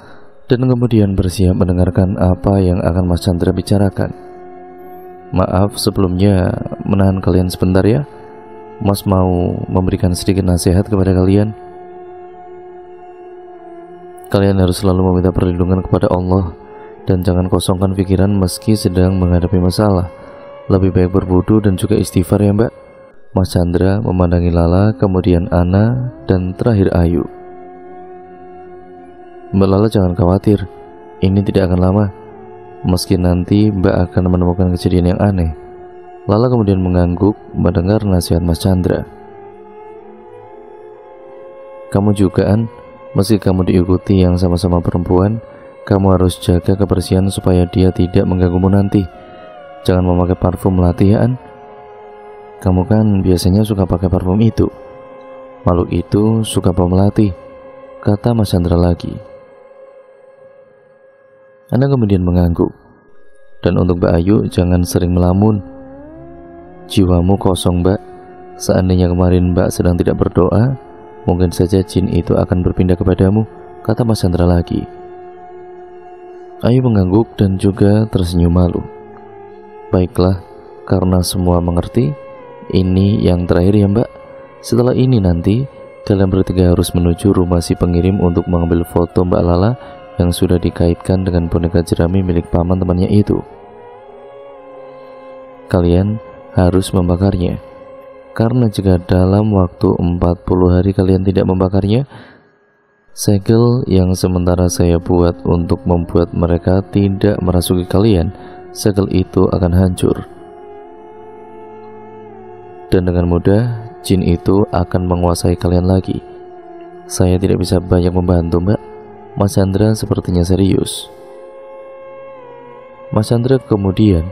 dan kemudian bersiap mendengarkan apa yang akan Mas Chandra bicarakan. Maaf sebelumnya menahan kalian sebentar ya. Mas mau memberikan sedikit nasihat kepada kalian. Kalian harus selalu meminta perlindungan kepada Allah dan jangan kosongkan pikiran meski sedang menghadapi masalah. Lebih baik berwudu dan juga istighfar ya Mbak. Mas Chandra memandangi Lala, kemudian Ana, dan terakhir Ayu. Mbak Lala jangan khawatir, ini tidak akan lama. Meski nanti Mbak akan menemukan kejadian yang aneh, Lala kemudian mengangguk mendengar nasihat Mas Chandra. Kamu juga An, meski kamu diikuti yang sama-sama perempuan, kamu harus jaga kebersihan supaya dia tidak mengganggumu nanti. Jangan memakai parfum melati ya An. Kamu kan biasanya suka pakai parfum itu. Makhluk itu suka bau melati, kata Mas Chandra lagi. Anda kemudian mengangguk. Dan untuk Mbak Ayu, jangan sering melamun. Jiwamu kosong Mbak. Seandainya kemarin Mbak sedang tidak berdoa, mungkin saja jin itu akan berpindah kepadamu, kata Mas Chandra lagi. Ayu mengangguk dan juga tersenyum malu. Baiklah, karena semua mengerti, ini yang terakhir ya Mbak. Setelah ini nanti, kalian bertiga harus menuju rumah si pengirim untuk mengambil foto Mbak Lala yang sudah dikaitkan dengan boneka jerami milik paman temannya itu. Kalian harus membakarnya, karena jika dalam waktu 40 hari kalian tidak membakarnya, segel yang sementara saya buat untuk membuat mereka tidak merasuki kalian, segel itu akan hancur. Dan dengan mudah, jin itu akan menguasai kalian lagi. Saya tidak bisa banyak membantu Mbak. Mas Chandra sepertinya serius. Mas Chandra kemudian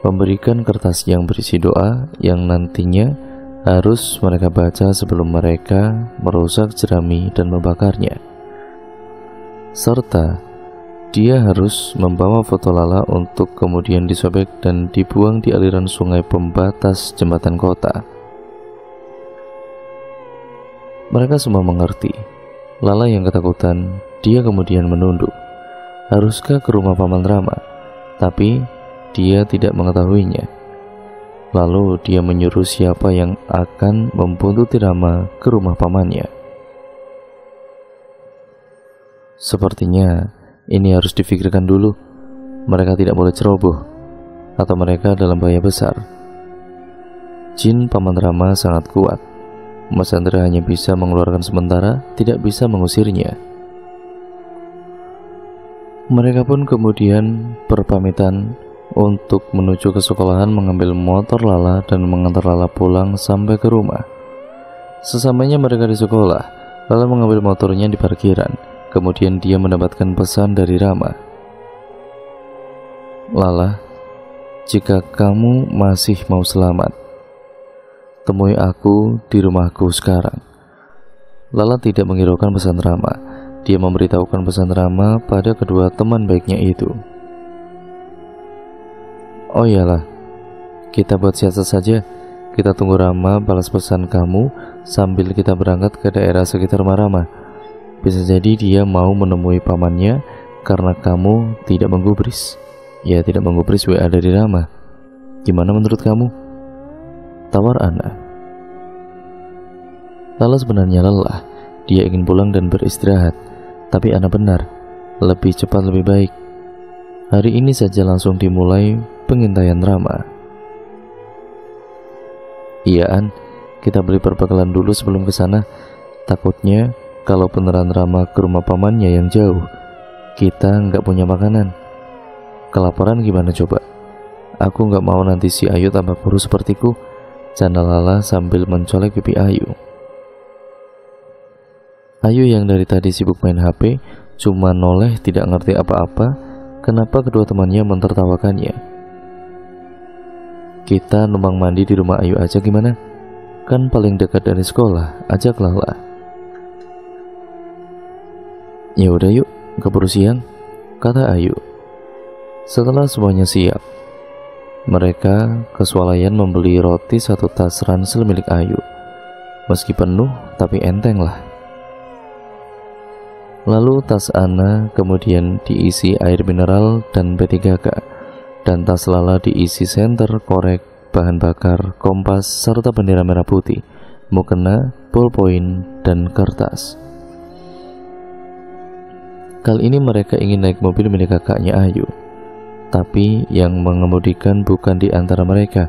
memberikan kertas yang berisi doa yang nantinya harus mereka baca sebelum mereka merusak jerami dan membakarnya. Serta dia harus membawa foto Lala untuk kemudian disobek dan dibuang di aliran sungai pembatas jembatan kota. Mereka semua mengerti. Lala yang ketakutan, dia kemudian menunduk. Haruskah ke rumah Paman Rama? Tapi dia tidak mengetahuinya. Lalu dia menyuruh siapa yang akan membuntuti Rama ke rumah pamannya. Sepertinya ini harus difikirkan dulu. Mereka tidak boleh ceroboh, atau mereka dalam bahaya besar. Jin Paman Rama sangat kuat. Mas Chandra hanya bisa mengeluarkan sementara, tidak bisa mengusirnya. Mereka pun kemudian berpamitan untuk menuju ke sekolahan, mengambil motor Lala dan mengantar Lala pulang sampai ke rumah. Sesamanya mereka di sekolah, Lala mengambil motornya di parkiran. Kemudian dia mendapatkan pesan dari Rama. Lala, jika kamu masih mau selamat, temui aku di rumahku sekarang. Lala tidak menghiraukan pesan Rama. Dia memberitahukan pesan Rama pada kedua teman baiknya itu. Oh iyalah, kita buat siasat saja. Kita tunggu Rama balas pesan kamu sambil kita berangkat ke daerah sekitar rumah Rama. Bisa jadi dia mau menemui pamannya karena kamu tidak menggubris. Ya, tidak menggubris WA dari Rama. Gimana menurut kamu? Tawar Ana. Lala sebenarnya lelah. Dia ingin pulang dan beristirahat. Tapi Ana benar, lebih cepat lebih baik. Hari ini saja langsung dimulai pengintaian Rama. Iya An, kita beli perbekalan dulu sebelum ke sana. Takutnya kalau beneran Rama ke rumah pamannya yang jauh, kita nggak punya makanan. Kelaparan gimana coba? Aku nggak mau nanti si Ayu tambah kurus sepertiku, canda Lala sambil mencolek pipi Ayu. Ayu yang dari tadi sibuk main HP, cuma noleh tidak ngerti apa-apa. Kenapa kedua temannya mentertawakannya? Kita numpang mandi di rumah Ayu aja gimana? Kan paling dekat dari sekolah, ajak Lala. Ya udah yuk, keburu siang, kata Ayu. Setelah semuanya siap, mereka ke swalayan membeli roti 1 tas ransel milik Ayu. Meski penuh, tapi enteng lah. Lalu tas Ana kemudian diisi air mineral dan B3K, dan tas Lala diisi senter, korek, bahan bakar, kompas, serta bendera merah putih, mukena, ballpoint, dan kertas. Kali ini mereka ingin naik mobil milik kakaknya Ayu, tapi yang mengemudikan bukan di antara mereka.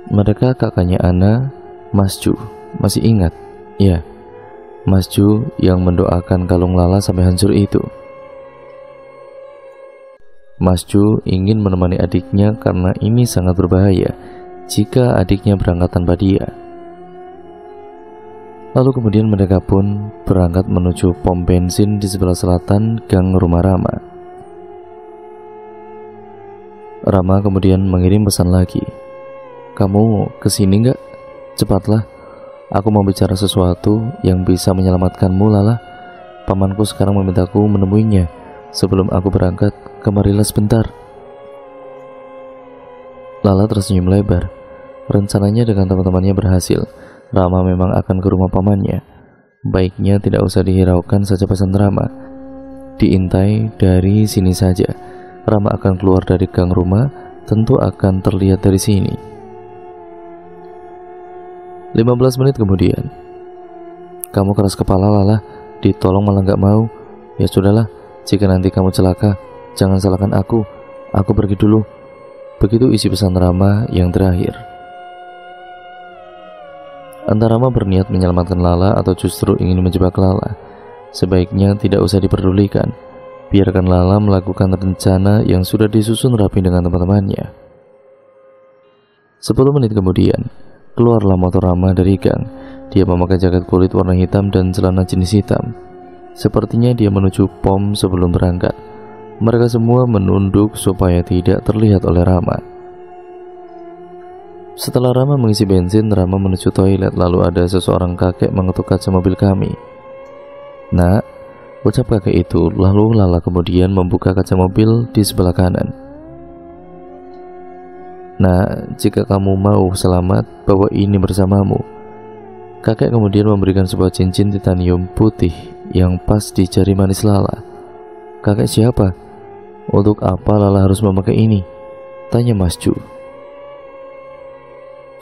Mereka kakaknya Ana, Mas Ju. Masih ingat? Ya, Mas Ju yang mendoakan kalung Lala sampai hancur itu. Mas Ju ingin menemani adiknya karena ini sangat berbahaya jika adiknya berangkat tanpa dia. Lalu kemudian mereka pun berangkat menuju pom bensin di sebelah selatan gang rumah Rama. Rama kemudian mengirim pesan lagi. "Kamu kesini nggak? Cepatlah, aku mau bicara sesuatu yang bisa menyelamatkanmu, Lala. Pamanku sekarang memintaku menemuinya. Sebelum aku berangkat, kemarilah sebentar." Lala tersenyum lebar. Rencananya dengan teman-temannya berhasil. Rama memang akan ke rumah pamannya. Baiknya tidak usah dihiraukan saja pesan Rama. Diintai dari sini saja. Rama akan keluar dari gang rumah, tentu akan terlihat dari sini. 15 menit kemudian. "Kamu keras kepala, Lala. Ditolong malah gak mau. Ya sudahlah, jika nanti kamu celaka, jangan salahkan aku. Aku pergi dulu." Begitu isi pesan Rama yang terakhir. Entah Rama berniat menyelamatkan Lala atau justru ingin menjebak Lala. Sebaiknya tidak usah diperdulikan. Biarkan Lala melakukan rencana yang sudah disusun rapi dengan teman-temannya. 10 menit kemudian, keluarlah motor Rama dari gang. Dia memakai jaket kulit warna hitam dan celana jeans hitam. Sepertinya dia menuju pom sebelum berangkat. Mereka semua menunduk supaya tidak terlihat oleh Rama. Setelah Rama mengisi bensin, Rama menuju toilet. Lalu ada seseorang kakek mengetuk kaca mobil kami. "Nak," ucap kakek itu. Lalu Lala kemudian membuka kaca mobil di sebelah kanan. "Nak, jika kamu mau selamat, bawa ini bersamamu." Kakek kemudian memberikan sebuah cincin titanium putih yang pas di jari manis Lala. "Kakek siapa? Untuk apa Lala harus memakai ini?" tanya Mas Ju.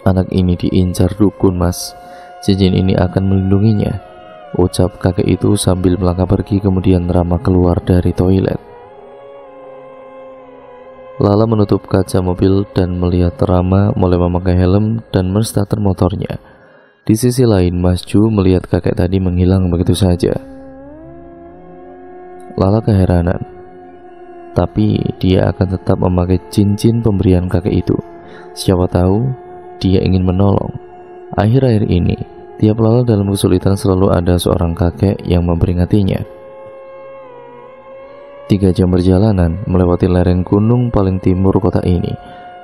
"Anak ini diincar dukun, Mas. Cincin ini akan melindunginya," ucap kakek itu sambil melangkah pergi. Kemudian Rama keluar dari toilet. Lala menutup kaca mobil dan melihat Rama mulai memakai helm dan menstarter motornya. Di sisi lain, Mas Ju melihat kakek tadi menghilang begitu saja. Lala keheranan, tapi dia akan tetap memakai cincin pemberian kakek itu. Siapa tahu dia ingin menolong. Akhir-akhir ini, tiap Lala dalam kesulitan selalu ada seorang kakek yang memperingatinya. 3 jam perjalanan melewati lereng gunung paling timur kota ini,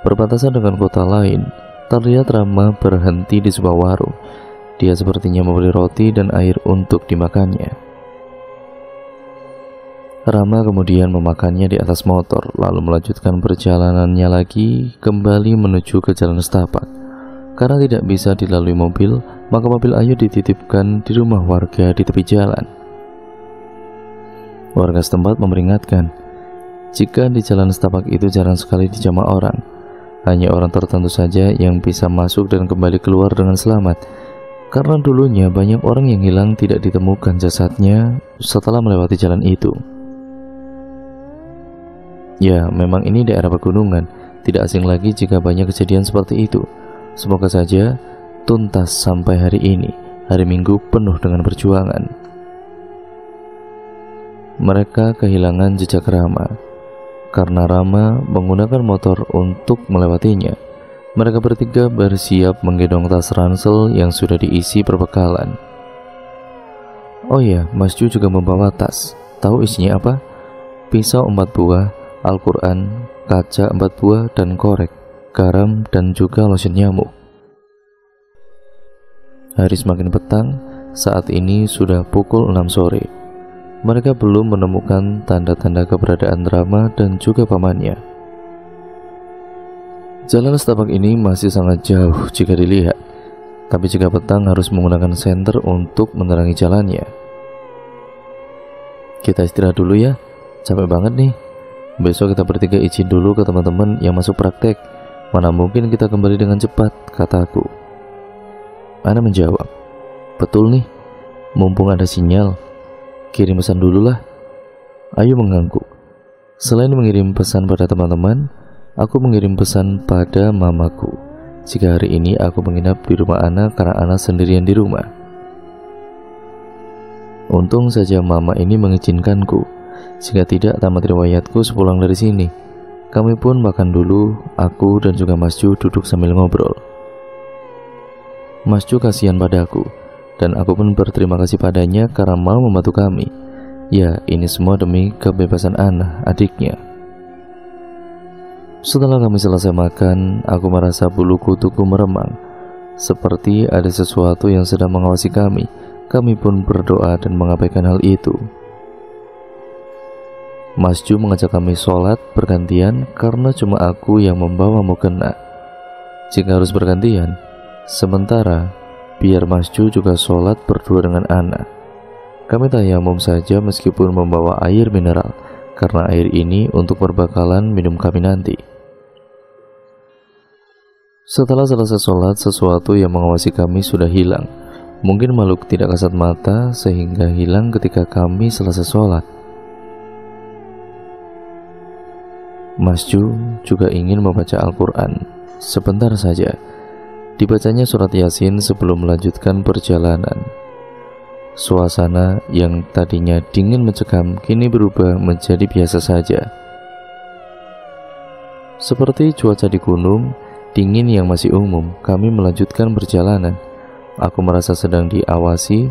berbatasan dengan kota lain. Terlihat Rama berhenti di sebuah warung. Dia sepertinya membeli roti dan air untuk dimakannya. Rama kemudian memakannya di atas motor, lalu melanjutkan perjalanannya lagi kembali menuju ke jalan setapak. Karena tidak bisa dilalui mobil, maka mobil Ayu dititipkan di rumah warga di tepi jalan. Warga setempat memperingatkan, jika di jalan setapak itu jarang sekali dijamah orang. Hanya orang tertentu saja yang bisa masuk dan kembali keluar dengan selamat. Karena dulunya banyak orang yang hilang tidak ditemukan jasadnya setelah melewati jalan itu. Ya, memang ini daerah pegunungan. Tidak asing lagi jika banyak kejadian seperti itu. Semoga saja tuntas sampai hari ini, hari Minggu penuh dengan perjuangan. Mereka kehilangan jejak Rama karena Rama menggunakan motor untuk melewatinya. Mereka bertiga bersiap menggendong tas ransel yang sudah diisi perbekalan. Oh ya, Mas Ju juga membawa tas. Tahu isinya apa? Pisau 4 buah, Al-Quran, kaca 4 buah, dan korek, garam, dan juga lotion nyamuk. Hari semakin petang. Saat ini sudah pukul 6 sore. Mereka belum menemukan tanda-tanda keberadaan Rama dan juga pamannya. Jalan setapak ini masih sangat jauh jika dilihat, tapi jika petang harus menggunakan senter untuk menerangi jalannya. Kita istirahat dulu ya, capek banget nih. Besok kita bertiga izin dulu ke teman-teman yang masuk praktek. Mana mungkin kita kembali dengan cepat, kataku. Ana menjawab, betul nih, mumpung ada sinyal, kirim pesan dulu lah. Ayu mengangguk. Selain mengirim pesan pada teman-teman, aku mengirim pesan pada mamaku. Jika hari ini aku menginap di rumah Ana karena Ana sendirian di rumah. Untung saja mama ini mengizinkanku. Jika tidak, tamat riwayatku sepulang dari sini. Kami pun makan dulu, aku dan juga Mas Ju duduk sambil ngobrol. Mas Ju kasihan padaku, dan aku pun berterima kasih padanya karena mau membantu kami. Ya, ini semua demi kebebasan Ana, adiknya. Setelah kami selesai makan, aku merasa bulu kutuku meremang, seperti ada sesuatu yang sedang mengawasi kami. Kami pun berdoa dan mengabaikan hal itu. Mas Ju mengajak kami sholat bergantian karena cuma aku yang membawa mukena. Jika harus bergantian, sementara biar Mas Ju juga sholat berdua dengan Ana. Kami tayamum saja meskipun membawa air mineral, karena air ini untuk perbekalan minum kami nanti. Setelah selesai sholat, sesuatu yang mengawasi kami sudah hilang. Mungkin makhluk tidak kasat mata sehingga hilang ketika kami selesai sholat. Mas Ju juga ingin membaca Al-Quran. Sebentar saja dibacanya surat Yasin sebelum melanjutkan perjalanan. Suasana yang tadinya dingin mencekam kini berubah menjadi biasa saja. Seperti cuaca di gunung, dingin yang masih umum, kami melanjutkan perjalanan. Aku merasa sedang diawasi,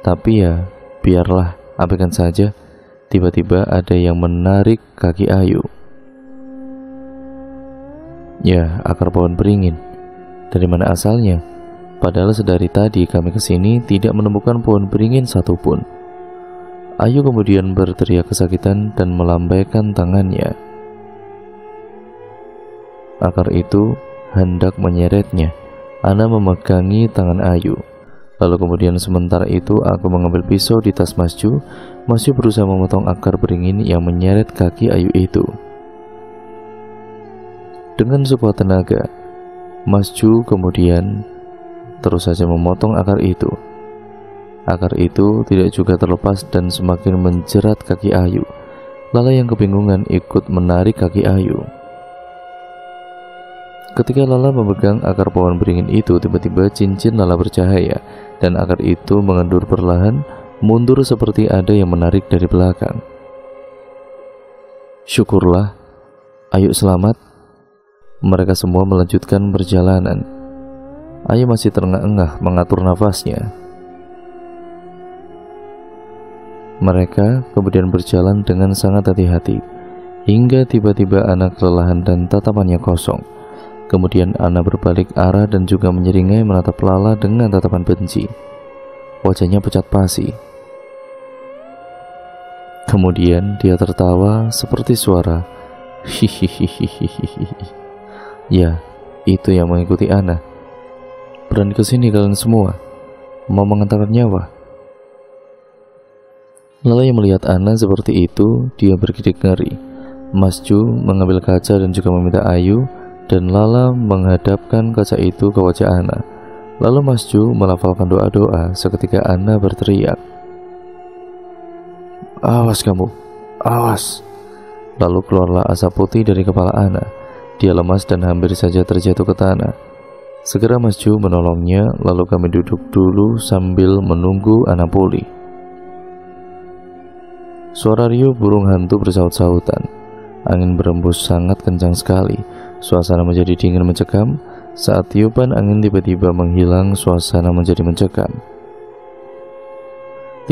tapi ya biarlah, abaikan saja. Tiba-tiba ada yang menarik kaki Ayu. Ya, akar pohon beringin. Dari mana asalnya? Padahal sedari tadi kami kesini tidak menemukan pohon beringin satupun. Ayu kemudian berteriak kesakitan dan melambaikan tangannya. Akar itu hendak menyeretnya. Ana memegangi tangan Ayu. Lalu kemudian sementara itu aku mengambil pisau di tas Mas Ju. Mas Ju berusaha memotong akar beringin yang menyeret kaki Ayu itu. Dengan sekuat tenaga, Mas Ju kemudian terus saja memotong akar itu. Akar itu tidak juga terlepas dan semakin menjerat kaki Ayu. Lala yang kebingungan ikut menarik kaki Ayu. Ketika Lala memegang akar pohon beringin itu, tiba-tiba cincin Lala bercahaya dan akar itu mengendur perlahan, mundur seperti ada yang menarik dari belakang. Syukurlah, Ayu selamat. Mereka semua melanjutkan perjalanan. Ayu masih terengah-engah mengatur nafasnya. Mereka kemudian berjalan dengan sangat hati-hati, hingga tiba-tiba Ana kelelahan dan tatapannya kosong. Kemudian Ana berbalik arah dan juga menyeringai menatap Lala dengan tatapan benci. Wajahnya pucat pasi. Kemudian dia tertawa seperti suara hihihihihihihi. Ya, itu yang mengikuti Ana. Berani kesini kalian semua? Mau mengantarkan nyawa? Lala yang melihat Ana seperti itu, dia bergidik ngeri. Mas Ju mengambil kaca dan juga meminta Ayu, dan Lala menghadapkan kaca itu ke wajah Ana. Lalu Mas Ju melafalkan doa-doa. Seketika Ana berteriak, "Awas kamu, awas!" Lalu keluarlah asap putih dari kepala Ana. Dia lemas dan hampir saja terjatuh ke tanah. Segera Mas Ju menolongnya, lalu kami duduk dulu sambil menunggu Ana pulih. Suara riuh burung hantu bersaut-sautan. Angin berembus sangat kencang sekali. Suasana menjadi dingin mencekam. Saat tiupan angin tiba-tiba menghilang, suasana menjadi mencekam.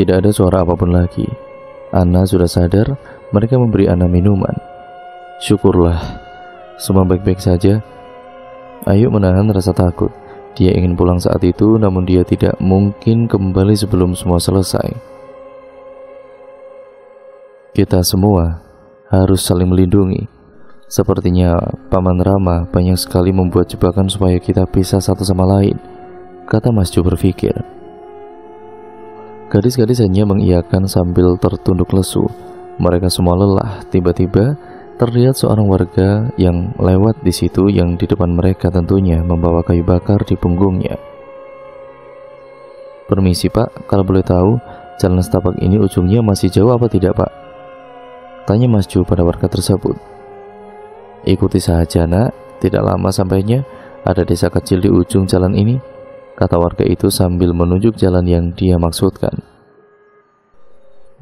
Tidak ada suara apapun lagi. Ana sudah sadar. Mereka memberi Ana minuman. Syukurlah, semua baik-baik saja. Ayu menahan rasa takut. Dia ingin pulang saat itu, namun dia tidak mungkin kembali sebelum semua selesai. Kita semua harus saling melindungi. Sepertinya Paman Rama banyak sekali membuat jebakan supaya kita pisah satu sama lain, kata Mas Ju berpikir. Gadis-gadis hanya mengiyakan sambil tertunduk lesu. Mereka semua lelah. Tiba-tiba terlihat seorang warga yang lewat di situ, yang di depan mereka tentunya membawa kayu bakar di punggungnya. "Permisi Pak, kalau boleh tahu jalan setapak ini ujungnya masih jauh apa tidak Pak?" tanya Mas Ju pada warga tersebut. "Ikuti saja nak, tidak lama sampainya. Ada desa kecil di ujung jalan ini," kata warga itu sambil menunjuk jalan yang dia maksudkan.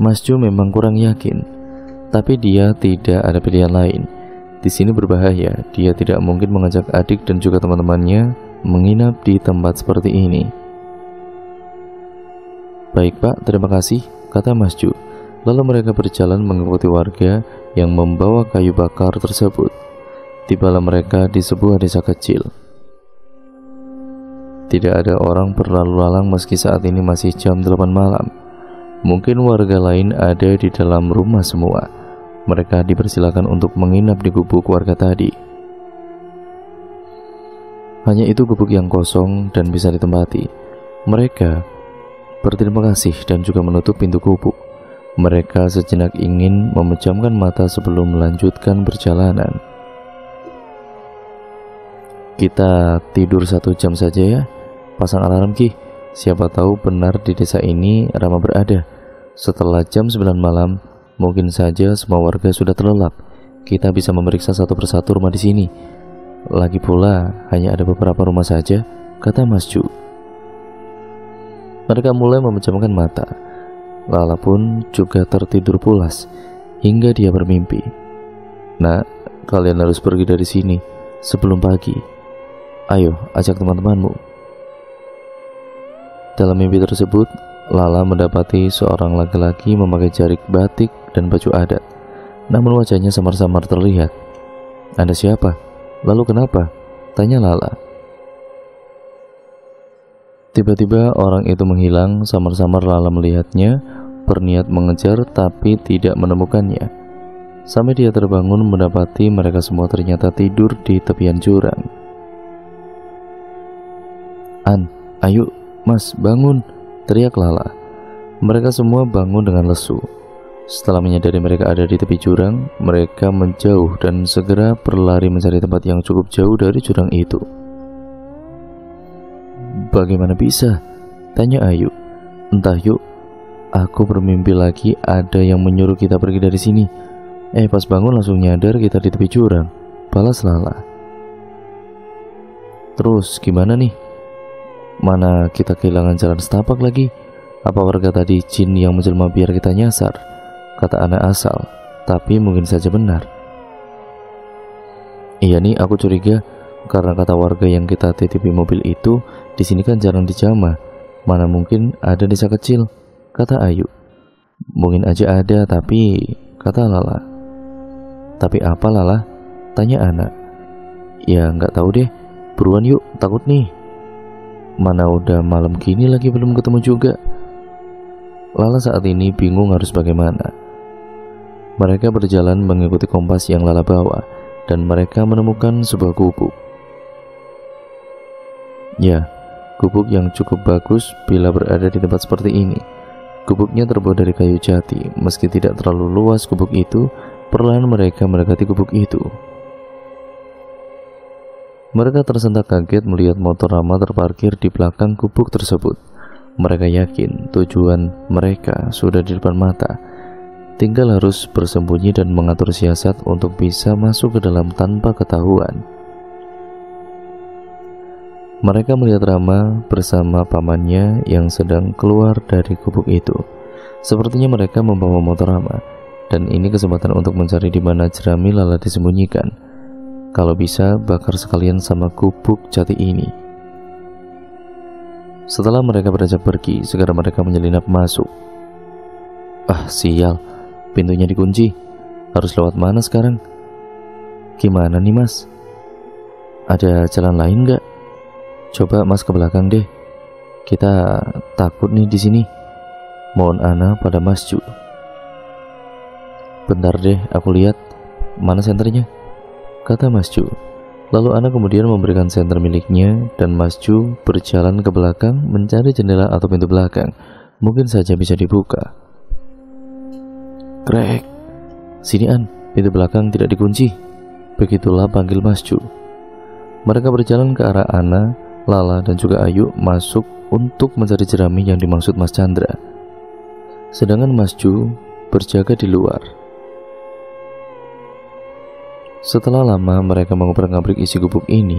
Mas Ju memang kurang yakin. Tapi dia tidak ada pilihan lain. Di sini berbahaya, dia tidak mungkin mengajak adik dan juga teman-temannya menginap di tempat seperti ini. Baik Pak, terima kasih, kata Mas Ju. Lalu mereka berjalan mengikuti warga yang membawa kayu bakar tersebut. Tibalah mereka di sebuah desa kecil. Tidak ada orang berlalu lalang meski saat ini masih jam 8 malam. Mungkin warga lain ada di dalam rumah semua. Mereka dipersilakan untuk menginap di gubuk warga tadi. Hanya itu gubuk yang kosong dan bisa ditempati. Mereka berterima kasih dan juga menutup pintu gubuk. Mereka sejenak ingin memejamkan mata sebelum melanjutkan perjalanan. Kita tidur 1 jam saja ya. Pasang alarm Ki. Siapa tahu benar di desa ini Rama berada. Setelah jam 9 malam, mungkin saja semua warga sudah terlelap. Kita bisa memeriksa satu persatu rumah di sini. Lagi pula, hanya ada beberapa rumah saja, kata Mas Ju. Mereka mulai memejamkan mata. Lala pun juga tertidur pulas hingga dia bermimpi. Nah, kalian harus pergi dari sini sebelum pagi. Ayo, ajak teman-temanmu. Dalam mimpi tersebut, Lala mendapati seorang laki-laki memakai jarik batik dan baju adat. Namun wajahnya samar-samar terlihat. Anda siapa? Lalu kenapa? Tanya Lala. Tiba-tiba orang itu menghilang. Samar-samar Lala melihatnya, berniat mengejar tapi tidak menemukannya. Sampai dia terbangun mendapati mereka semua ternyata tidur di tepian jurang. Ayo, Mas, bangun, teriak Lala. Mereka semua bangun dengan lesu. Setelah menyadari mereka ada di tepi jurang, mereka menjauh dan segera berlari mencari tempat yang cukup jauh dari jurang itu. Bagaimana bisa? Tanya Ayu. Entah yuk, aku bermimpi lagi ada yang menyuruh kita pergi dari sini. Pas bangun langsung nyadar kita di tepi jurang, balas Lala. Terus gimana nih? Mana kita kehilangan jalan setapak lagi? Apa warga tadi jin yang menjelma biar kita nyasar? Kata anak asal, tapi mungkin saja benar. Iya nih, aku curiga karena kata warga yang kita titipi mobil itu di sini kan jarang dijamah. Mana mungkin ada desa kecil? Kata Ayu. Mungkin aja ada, tapi kata Lala. Tapi apa Lala? Tanya anak. Ya nggak tahu deh. Buruan yuk, takut nih. Mana udah malam gini lagi belum ketemu juga. Lala saat ini bingung harus bagaimana. Mereka berjalan mengikuti kompas yang Lala bawa dan mereka menemukan sebuah gubuk. Ya, gubuk yang cukup bagus bila berada di tempat seperti ini. Gubuknya terbuat dari kayu jati. Meski tidak terlalu luas gubuk itu, perlahan mereka mendekati gubuk itu. Mereka tersentak kaget melihat motor Rama terparkir di belakang gubuk tersebut. Mereka yakin tujuan mereka sudah di depan mata. Tinggal harus bersembunyi dan mengatur siasat untuk bisa masuk ke dalam tanpa ketahuan. Mereka melihat Rama bersama pamannya yang sedang keluar dari gubuk itu. Sepertinya mereka membawa motor Rama, dan ini kesempatan untuk mencari di mana jerami Lala disembunyikan. Kalau bisa, bakar sekalian sama gubuk jati ini. Setelah mereka beranjak pergi, segera mereka menyelinap masuk. Sial, pintunya dikunci. Harus lewat mana sekarang? Gimana nih Mas? Ada jalan lain nggak? Coba Mas ke belakang deh. Kita takut nih di sini. Mohon Ana pada Mas Ju. Bentar deh, aku lihat. Mana senternya? Kata Mas Ju. Lalu Ana kemudian memberikan senter miliknya dan Mas Ju berjalan ke belakang mencari jendela atau pintu belakang. Mungkin saja bisa dibuka. Krek. Sini An, pintu belakang tidak dikunci. Begitulah panggil Mas Ju. Mereka berjalan ke arah Ana, Lala dan juga Ayu masuk untuk mencari jerami yang dimaksud Mas Chandra. Sedangkan Mas Ju berjaga di luar. Setelah lama mereka mengobrak-ngabrik isi gubuk ini,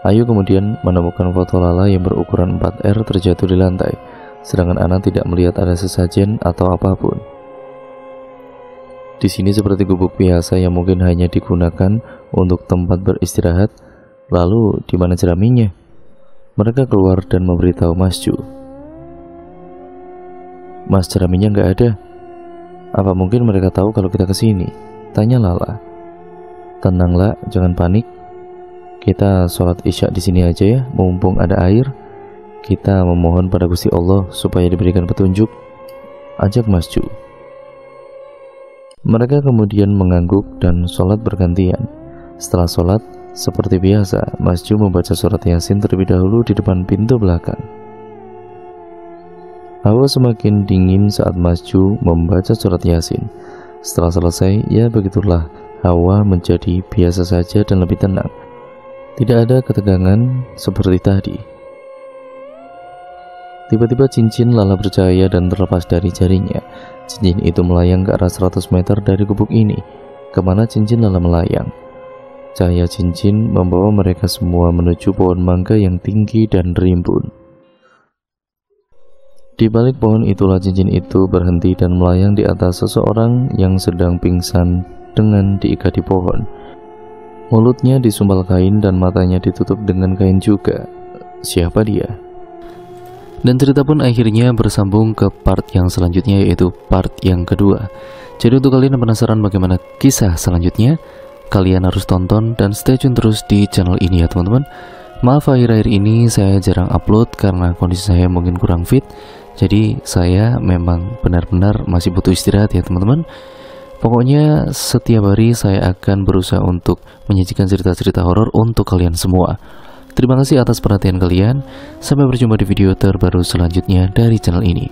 Ayu kemudian menemukan foto Lala yang berukuran 4R terjatuh di lantai, sedangkan Ana tidak melihat ada sesajen atau apapun. Di sini seperti gubuk biasa yang mungkin hanya digunakan untuk tempat beristirahat. Lalu di mana jeraminya? Mereka keluar dan memberitahu Mas Ju. Mas, jeraminya nggak ada. Apa mungkin mereka tahu kalau kita kesini? Tanya Lala. Tenanglah, jangan panik. Kita sholat isya di sini aja ya, mumpung ada air. Kita memohon pada Gusti Allah supaya diberikan petunjuk. Ajak Mas Ju. Mereka kemudian mengangguk dan sholat bergantian. Setelah sholat, seperti biasa, Mas Ju membaca surat Yasin terlebih dahulu di depan pintu belakang. Hawa semakin dingin saat Mas Ju membaca surat Yasin. Setelah selesai, ya begitulah, Hawa menjadi biasa saja dan lebih tenang. Tidak ada ketegangan seperti tadi. Tiba-tiba cincin Lala bercahaya dan terlepas dari jarinya. Cincin itu melayang ke arah 100 meter dari gubuk ini. Kemana cincin Lala melayang? Cahaya cincin membawa mereka semua menuju pohon mangga yang tinggi dan rimbun. Di balik pohon itulah cincin itu berhenti dan melayang di atas seseorang yang sedang pingsan dengan diikat di pohon. Mulutnya disumpal kain dan matanya ditutup dengan kain juga. Siapa dia? Dan cerita pun akhirnya bersambung ke part yang selanjutnya, yaitu part yang kedua. Jadi untuk kalian yang penasaran bagaimana kisah selanjutnya, kalian harus tonton dan stay tune terus di channel ini ya teman-teman. Maaf akhir-akhir ini saya jarang upload karena kondisi saya mungkin kurang fit. Jadi saya memang benar-benar masih butuh istirahat ya teman-teman. Pokoknya setiap hari saya akan berusaha untuk menyajikan cerita-cerita horor untuk kalian semua. Terima kasih atas perhatian kalian. Sampai berjumpa di video terbaru selanjutnya dari channel ini.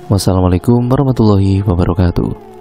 Wassalamualaikum warahmatullahi wabarakatuh.